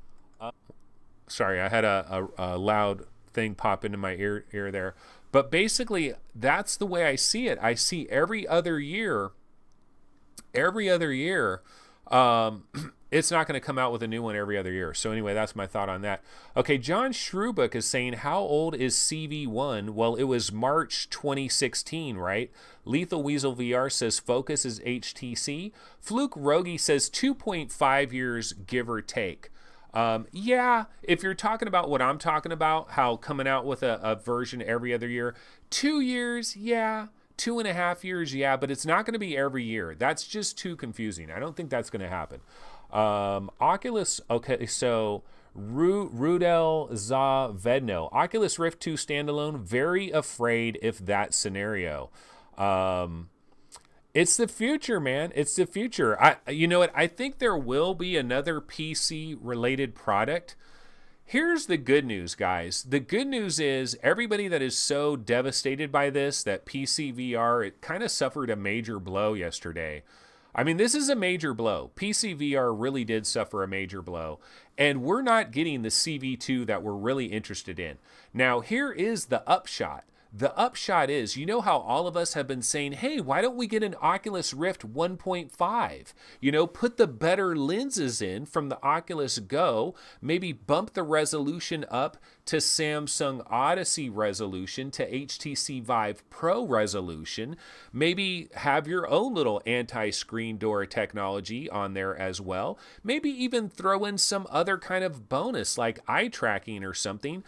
A: Sorry, I had a loud thing pop into my ear there. But basically, that's the way I see it. I see every other year, it's not going to come out with a new one every other year. So anyway, that's my thought on that. Okay, John Shrubuk is saying, how old is CV1? Well, it was March 2016, right? Lethal Weasel VR says Focus is HTC. Fluke Rogi says 2.5 years, give or take. Yeah, if you're talking about what I'm talking about, how coming out with a version every other year, 2 years, yeah. 2.5 years, yeah, but it's not going to be every year. That's just too confusing. I don't think that's going to happen. Oculus, okay, so Rudel Zavedno, Oculus Rift 2 standalone, very afraid if that scenario. It's the future, man. It's the future. You know what? I think there will be another PC-related product. Here's the good news, guys. The good news is everybody that is so devastated by this, that PC VR, it kind of suffered a major blow yesterday. I mean, this is a major blow. PC VR really did suffer a major blow. And we're not getting the CV2 that we're really interested in. Now, here is the upshot. The upshot is, you know how all of us have been saying, hey, why don't we get an Oculus Rift 1.5? You know, put the better lenses in from the Oculus Go, maybe bump the resolution up to Samsung Odyssey resolution, to HTC Vive Pro resolution, maybe have your own little anti-screen door technology on there as well, maybe even throw in some other kind of bonus like eye tracking or something,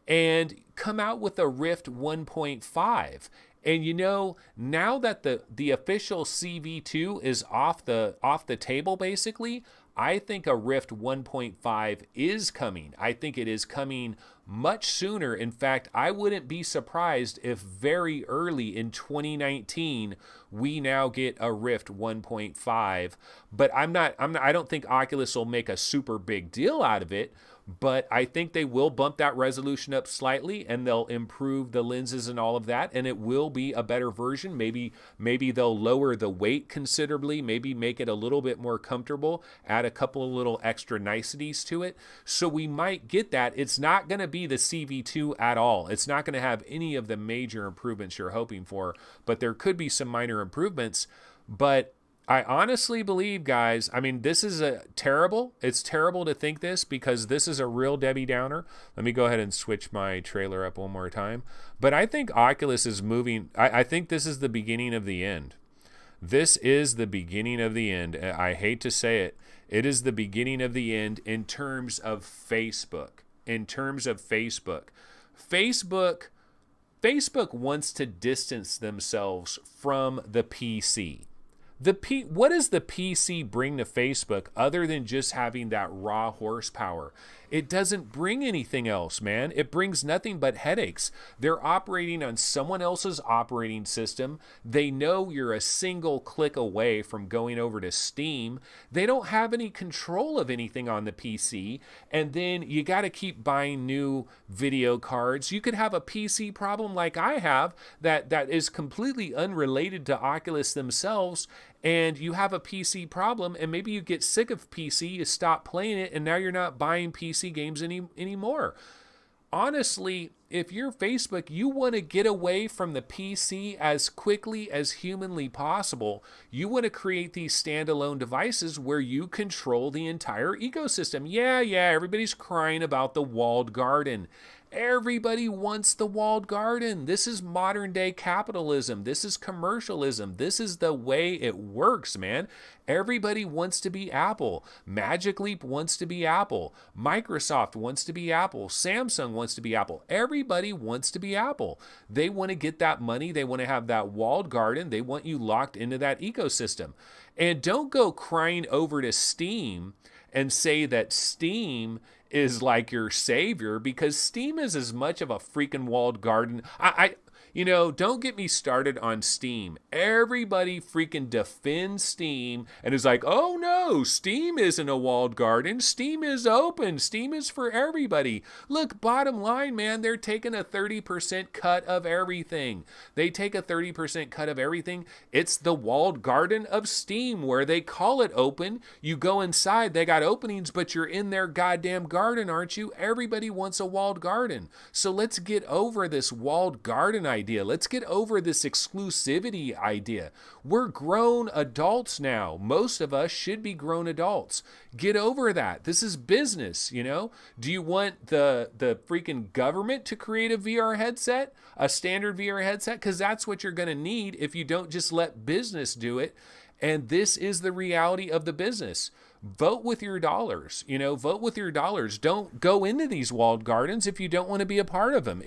A: and come out with a Rift 1.5. And you know, now that the official CV2 is off the table basically, I think a Rift 1.5 is coming. I think it is coming much sooner. In fact, I wouldn't be surprised if very early in 2019 we now get a Rift 1.5. But I don't think Oculus will make a super big deal out of it. But I think they will bump that resolution up slightly, and they'll improve the lenses and all of that, and it will be a better version. Maybe they'll lower the weight considerably, maybe make it a little bit more comfortable, add a couple of little extra niceties to it. So we might get that. It's not going to be the CV2 at all. It's not going to have any of the major improvements you're hoping for, but there could be some minor improvements. But I honestly believe, guys, I mean, this is terrible. It's terrible to think this because this is a real Debbie Downer. Let me go ahead and switch my trailer up one more time. But I think Oculus is moving. I think this is the beginning of the end. This is the beginning of the end. I hate to say it. It is the beginning of the end in terms of Facebook. Facebook wants to distance themselves from the PC. What does the PC bring to Facebook other than just having that raw horsepower? It doesn't bring anything else, man. It brings nothing but headaches. They're operating on someone else's operating system. They know you're a single click away from going over to Steam. They don't have any control of anything on the PC. And then you got to keep buying new video cards. You could have a PC problem like I have that is completely unrelated to Oculus themselves. And you have a PC problem, and maybe you get sick of PC, you stop playing it, and now you're not buying PC games anymore. Honestly, if you're Facebook, you want to get away from the PC as quickly as humanly possible. You want to create these standalone devices where you control the entire ecosystem. Yeah, everybody's crying about the walled garden. Everybody wants the walled garden. This is modern day capitalism. This is commercialism. This is the way it works, man. Everybody wants to be Apple. Magic Leap wants to be Apple. Microsoft wants to be Apple. Samsung wants to be Apple. Everybody wants to be Apple. They want to get that money. They want to have that walled garden. They want you locked into that ecosystem. And don't go crying over to Steam and say that Steam is like your savior, because Steam is as much of a freaking walled garden. Don't get me started on Steam. Everybody freaking defends Steam and is like, oh no, Steam isn't a walled garden. Steam is open. Steam is for everybody. Look, bottom line, man, they're taking a 30% cut of everything. They take a 30% cut of everything. It's the walled garden of Steam where they call it open. You go inside, they got openings, but you're in their goddamn garden, aren't you? Everybody wants a walled garden. So let's get over this walled garden idea. Let's get over this exclusivity idea. We're grown adults now. Most of us should be grown adults. Get over that. This is business, you know? Do you want the freaking government to create a VR headset? A standard VR headset? Because that's what you're going to need if you don't just let business do it. And this is the reality of the business. Vote with your dollars, vote with your dollars. Don't go into these walled gardens if you don't want to be a part of them.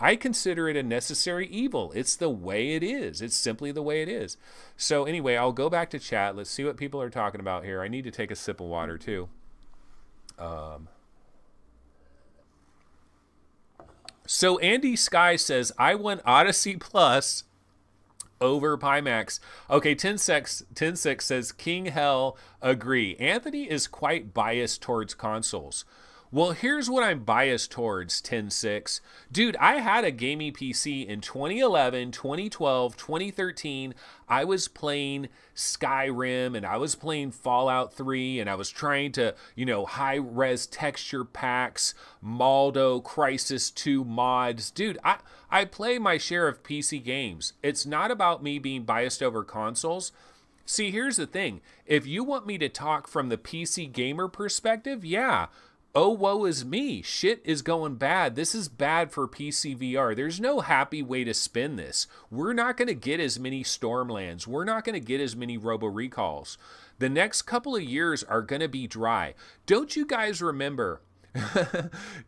A: I consider it a necessary evil. It's the way it is. It's simply the way it is. So anyway, I'll go back to chat. Let's see what people are talking about here. I need to take a sip of water too. So Andy Sky says, I want Odyssey Plus over Pimax. Okay, 10-6 says King Hell agree. Anthony is quite biased towards consoles. Well, here's what I'm biased towards, 10.6. Dude, I had a gaming PC in 2011, 2012, 2013. I was playing Skyrim and I was playing Fallout 3 and I was trying to, high-res texture packs, Maldo, Crysis 2 mods. Dude, I play my share of PC games. It's not about me being biased over consoles. See, here's the thing. If you want me to talk from the PC gamer perspective, yeah. Oh, woe is me. Shit is going bad. This is bad for PC VR. There's no happy way to spin this. We're not going to get as many Stormlands. We're not going to get as many Robo Recalls. The next couple of years are going to be dry. Don't you guys remember?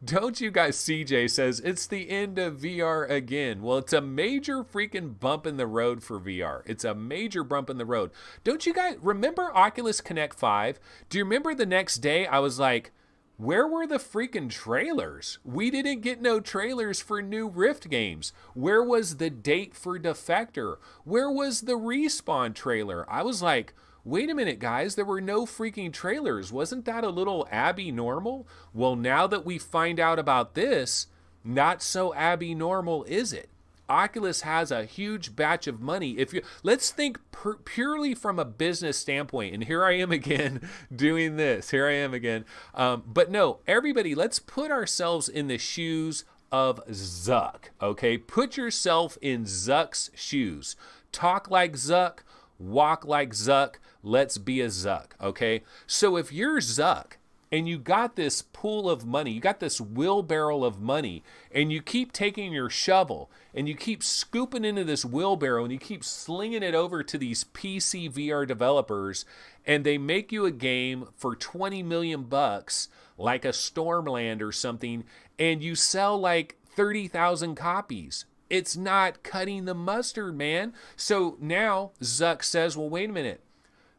A: Don't you guys, CJ says, it's the end of VR again. Well, it's a major freaking bump in the road for VR. It's a major bump in the road. Don't you guys remember Oculus Connect 5? Do you remember the next day I was like, where were the freaking trailers? We didn't get no trailers for new Rift games. Where was the date for Defector? Where was the Respawn trailer? I was like, wait a minute, guys, there were no freaking trailers. Wasn't that a little abnormal? Well, now that we find out about this, not so abnormal is it? Oculus has a huge batch of money. Let's think purely from a business standpoint, and here I am again doing this. Here I am again. But no, everybody, let's put ourselves in the shoes of ZUCK. Okay, put yourself in ZUCK's shoes. Talk like ZUCK, walk like ZUCK. Let's be a ZUCK. Okay, so if you're ZUCK, and you got this pool of money, you got this wheelbarrow of money, and you keep taking your shovel and you keep scooping into this wheelbarrow and you keep slinging it over to these PC VR developers, and they make you a game for 20 million bucks, like a Stormland or something, and you sell like 30,000 copies. It's not cutting the mustard, man. So now ZUCK says, well, wait a minute.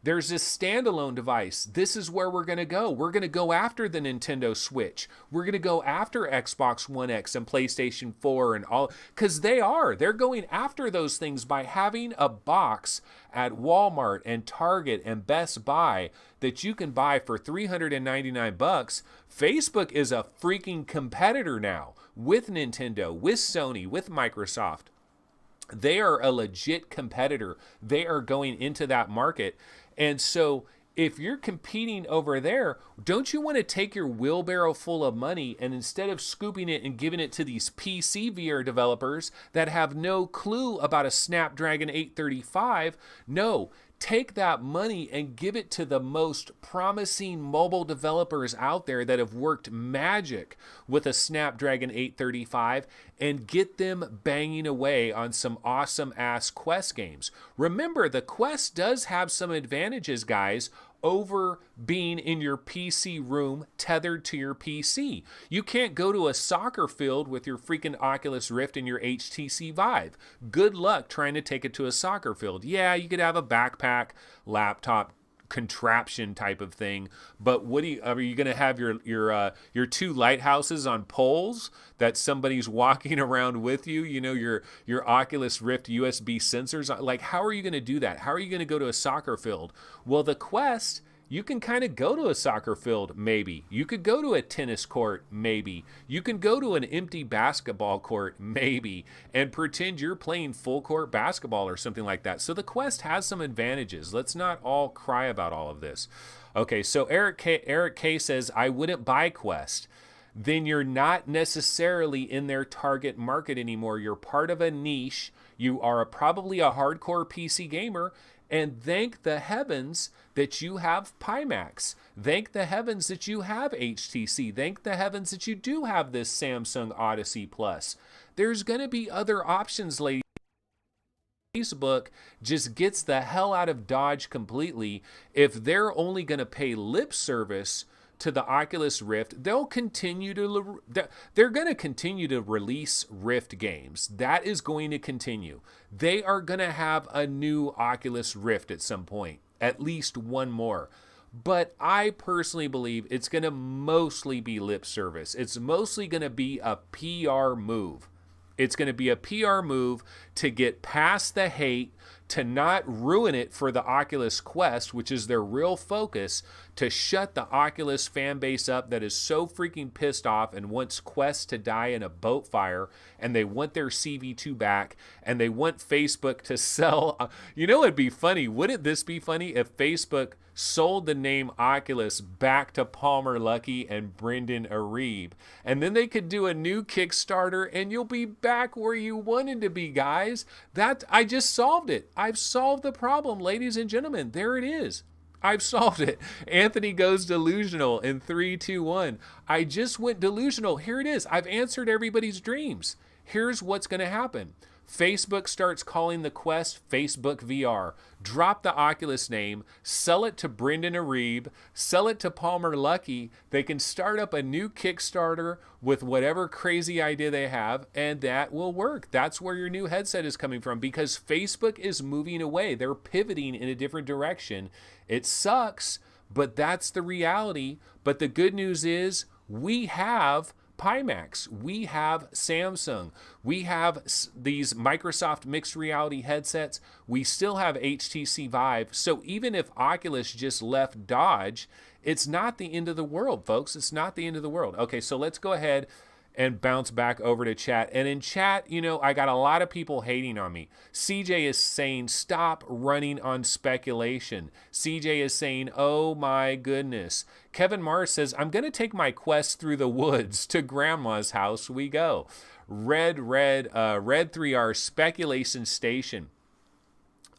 A: There's this standalone device. This is where we're going to go. We're going to go after the Nintendo Switch. We're going to go after Xbox One X and PlayStation 4 and all, because they're going after those things by having a box at Walmart and Target and Best Buy that you can buy for $399. Facebook is a freaking competitor now with Nintendo, with Sony, with Microsoft. They are a legit competitor. They are going into that market. And so if you're competing over there, don't you want to take your wheelbarrow full of money and instead of scooping it and giving it to these PC VR developers that have no clue about a Snapdragon 835, no, take that money and give it to the most promising mobile developers out there that have worked magic with a Snapdragon 835 and get them banging away on some awesome ass Quest games. Remember, the Quest does have some advantages, guys, over being in your PC room tethered to your PC. You can't go to a soccer field with your freaking Oculus Rift and your HTC Vive. Good luck trying to take it to a soccer field. Yeah, you could have a backpack, laptop, contraption type of thing, but are you going to have your two lighthouses on poles that somebody's walking around with you, your Oculus Rift USB sensors? Like, how are you going to do that? How are you going to go to a soccer field? Well, the Quest, you can kind of go to a soccer field, maybe. You could go to a tennis court, maybe. You can go to an empty basketball court, maybe, and pretend you're playing full court basketball or something like that. So the Quest has some advantages. Let's not all cry about all of this. Okay, so Eric K says, I wouldn't buy Quest. Then you're not necessarily in their target market anymore. You're part of a niche. You are probably a hardcore PC gamer. And thank the heavens that you have Pimax. Thank the heavens that you have HTC. Thank the heavens that you do have this Samsung Odyssey Plus. There's going to be other options, ladies. Facebook just gets the hell out of Dodge completely. If they're only going to pay lip service to the Oculus Rift, they're going to continue to release Rift games. That is going to continue. They are going to have a new Oculus Rift at some point, at least one more. But I personally believe it's going to mostly be lip service. It's mostly going to be a PR move. It's going to be a PR move to get past the hate, to not ruin it for the Oculus Quest, which is their real focus, to shut the Oculus fan base up that is so freaking pissed off and wants Quest to die in a boat fire, and they want their CV2 back, and they want Facebook to sell. You know, it'd be funny. Wouldn't this be funny if Facebook sold the name Oculus back to Palmer Luckey and Brendan Iribe, and then they could do a new Kickstarter, and you'll be back where you wanted to be, guys. That I just solved it. I've solved the problem, ladies and gentlemen. There it is. I've solved it. Anthony goes delusional in 3, 2, 1. I just went delusional. Here it is. I've answered everybody's dreams. Here's what's going to happen. Facebook starts calling the Quest Facebook VR. Drop the Oculus name, sell it to Brendan Iribe, sell it to Palmer Luckey. They can start up a new Kickstarter with whatever crazy idea they have, and that will work. That's where your new headset is coming from, because Facebook is moving away. They're pivoting in a different direction. It sucks, but that's the reality. But the good news is we have Pimax, we have Samsung, we have these Microsoft mixed reality headsets, we still have HTC Vive. So even if Oculus just left Dodge, it's not the end of the world, folks. It's not the end of the world. Okay, so let's go ahead and bounce back over to chat. And in chat, you know, I got a lot of people hating on me. CJ is saying, stop running on speculation. CJ is saying, oh my goodness. Kevin Mars says, I'm going to take my Quest through the woods. To grandma's house we go. Red 3R speculation station.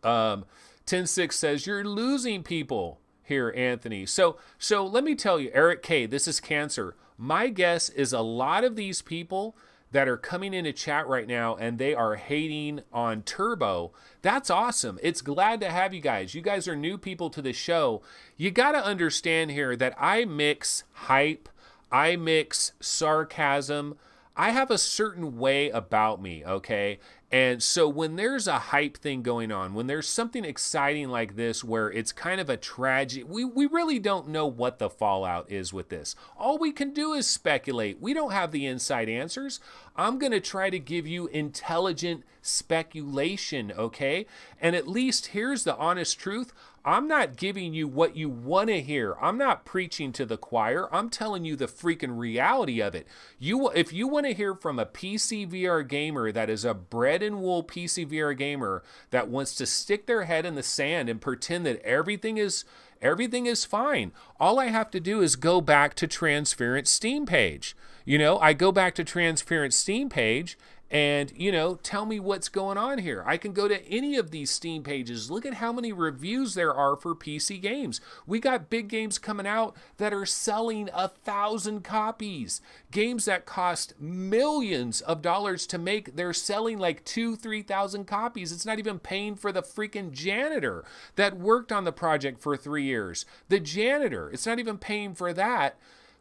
A: 10-6 says, you're losing people here, Anthony. So let me tell you, Eric K, this is cancer. My guess is a lot of these people that are coming into chat right now and they are hating on Turbo. That's awesome. It's glad to have you guys. You guys are new people to the show. You got to understand here that I mix hype, I mix sarcasm. I have a certain way about me, okay? And so when there's a hype thing going on, when there's something exciting like this where it's kind of a tragedy, we really don't know what the fallout is with this. All we can do is speculate. We don't have the inside answers. I'm going to try to give you intelligent speculation, okay? And at least here's the honest truth. I'm not giving you what you want to hear. I'm not preaching to the choir. I'm telling you the freaking reality of it. If you want to hear from a PC VR gamer that is a bred and wool PC VR gamer that wants to stick their head in the sand and pretend that everything is fine, all I have to do is go back to Transparent Steam page. You know, I go back to Transparent Steam page and, you know, tell me what's going on here. I can go to any of these Steam pages. Look at how many reviews there are for PC games. We got big games coming out that are selling 1,000 copies. Games that cost millions of dollars to make, they're selling like 2,000-3,000 copies. It's not even paying for the freaking janitor that worked on the project for 3 years. The janitor, it's not even paying for that.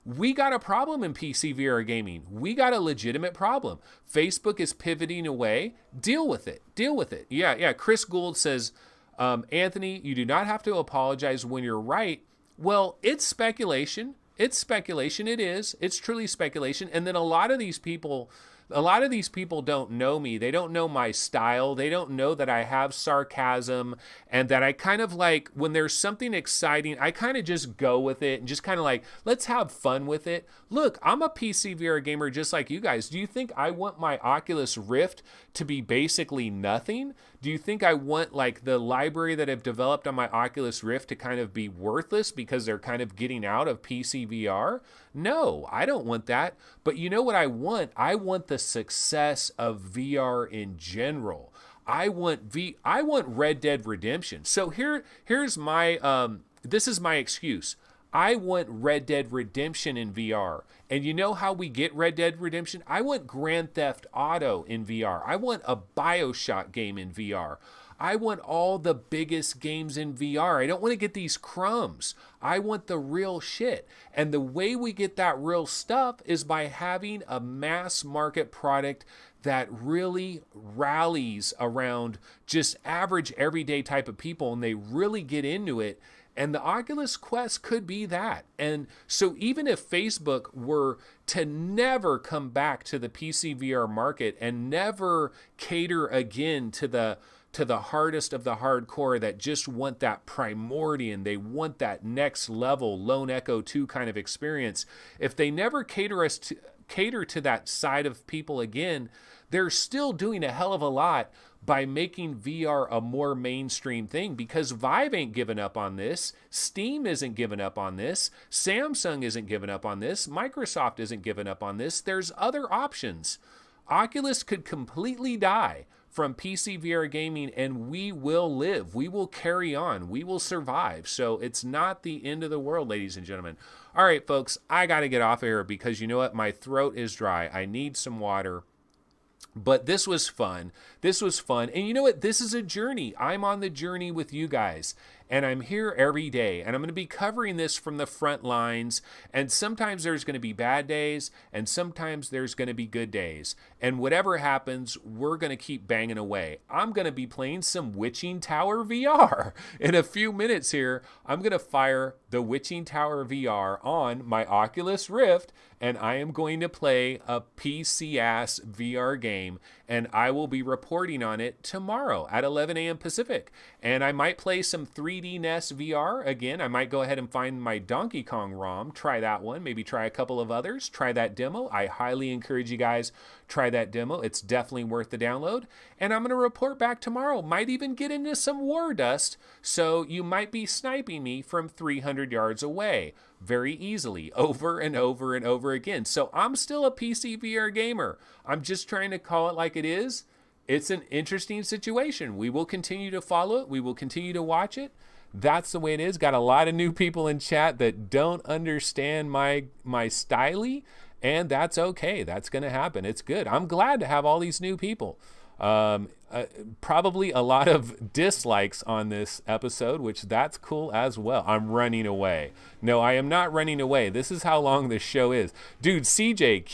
A: We got a problem in PC VR gaming. We got a legitimate problem. Facebook is pivoting away. Deal with it. Deal with it. Yeah. Chris Gould says, Anthony, you do not have to apologize when you're right. Well, it's speculation. It's speculation. It is. It's truly speculation. And then a lot of these people don't know me. They don't know my style. They don't know that I have sarcasm and that I kind of like, when there's something exciting, I kind of just go with it and just kind of like, let's have fun with it. Look, I'm a PC VR gamer just like you guys. Do you think I want my Oculus Rift to be basically nothing? Do you think I want like the library that I've developed on my Oculus Rift to kind of be worthless because they're kind of getting out of PC VR? No, I don't want that. But you know what I want? I want the success of VR in general. I want Red Dead Redemption. So here's my this is my excuse. I want Red Dead Redemption in VR. And you know how we get Red Dead Redemption? I want Grand Theft Auto in VR. I want a BioShock game in VR. I want all the biggest games in VR. I don't want to get these crumbs. I want the real shit. And the way we get that real stuff is by having a mass market product that really rallies around just average everyday type of people, and they really get into it. And the Oculus Quest could be that. And so even if Facebook were to never come back to the PC VR market and never cater again to to the hardest of the hardcore that just want that primordial, they want that next level Lone Echo 2 kind of experience, if they never cater to that side of people again, they're still doing a hell of a lot by making VR a more mainstream thing, because Vive ain't giving up on this, Steam isn't giving up on this, Samsung isn't giving up on this, Microsoft isn't giving up on this. There's other options. Oculus could completely die from PC VR gaming, and we will live. We will carry on. We will survive. So it's not the end of the world, ladies and gentlemen. All right, folks, I got to get off of here because you know what? My throat is dry. I need some water. But this was fun. This was fun. And you know what? This is a journey. I'm on the journey with you guys. And I'm here every day. And I'm going to be covering this from the front lines. And sometimes there's going to be bad days. And sometimes there's going to be good days. And whatever happens, we're going to keep banging away. I'm going to be playing some Witching Tower VR. In a few minutes here, I'm going to fire the Witching Tower VR on my Oculus Rift. And I am going to play a PC-ass VR game. And I will be reporting on it tomorrow at 11 a.m. Pacific. And I might play some 3D NES VR. Again, I might go ahead and find my Donkey Kong ROM, try that one, maybe try a couple of others, try that demo. I highly encourage you guys, try that demo. It's definitely worth the download. And I'm going to report back tomorrow. Might even get into some war dust, so you might be sniping me from 300 yards away very easily, over and over and over again. So I'm still a PC VR gamer. I'm just trying to call it like it is. It's an interesting situation. We will continue to follow it. We will continue to watch it. That's the way it is. Got a lot of new people in chat that don't understand my style, and that's okay. That's going to happen. It's good. I'm glad to have all these new people. Probably a lot of dislikes on this episode, which that's cool as well. I'm running away. No, I am not running away. This is how long this show is. Dude, CJ,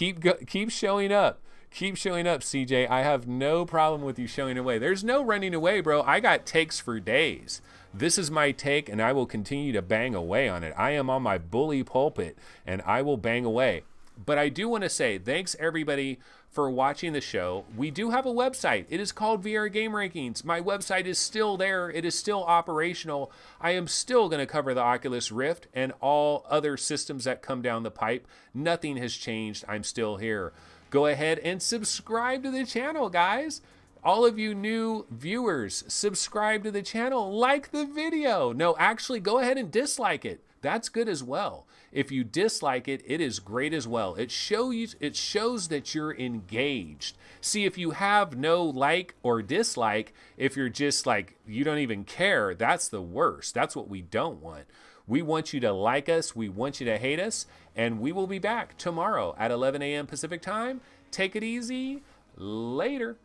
A: keep showing up. Keep showing up, CJ. I have no problem with you showing away. There's no running away, bro. I got takes for days. This is my take, and I will continue to bang away on it. I am on my bully pulpit, and I will bang away. But I do want to say thanks, everybody, for watching the show. We do have a website. It is called VR Game Rankings. My website is still there. It is still operational. I am still going to cover the Oculus Rift and all other systems that come down the pipe. Nothing has changed. I'm still here. Go ahead and subscribe to the channel, guys. All of you new viewers, subscribe to the channel, like the video. No, actually, go ahead and dislike it. That's good as well. If you dislike it, it is great as well. It shows that you're engaged. See, if you have no like or dislike, if you're just like, you don't even care, that's the worst. That's what we don't want. We want you to like us. We want you to hate us. And we will be back tomorrow at 11 a.m. Pacific time. Take it easy. Later.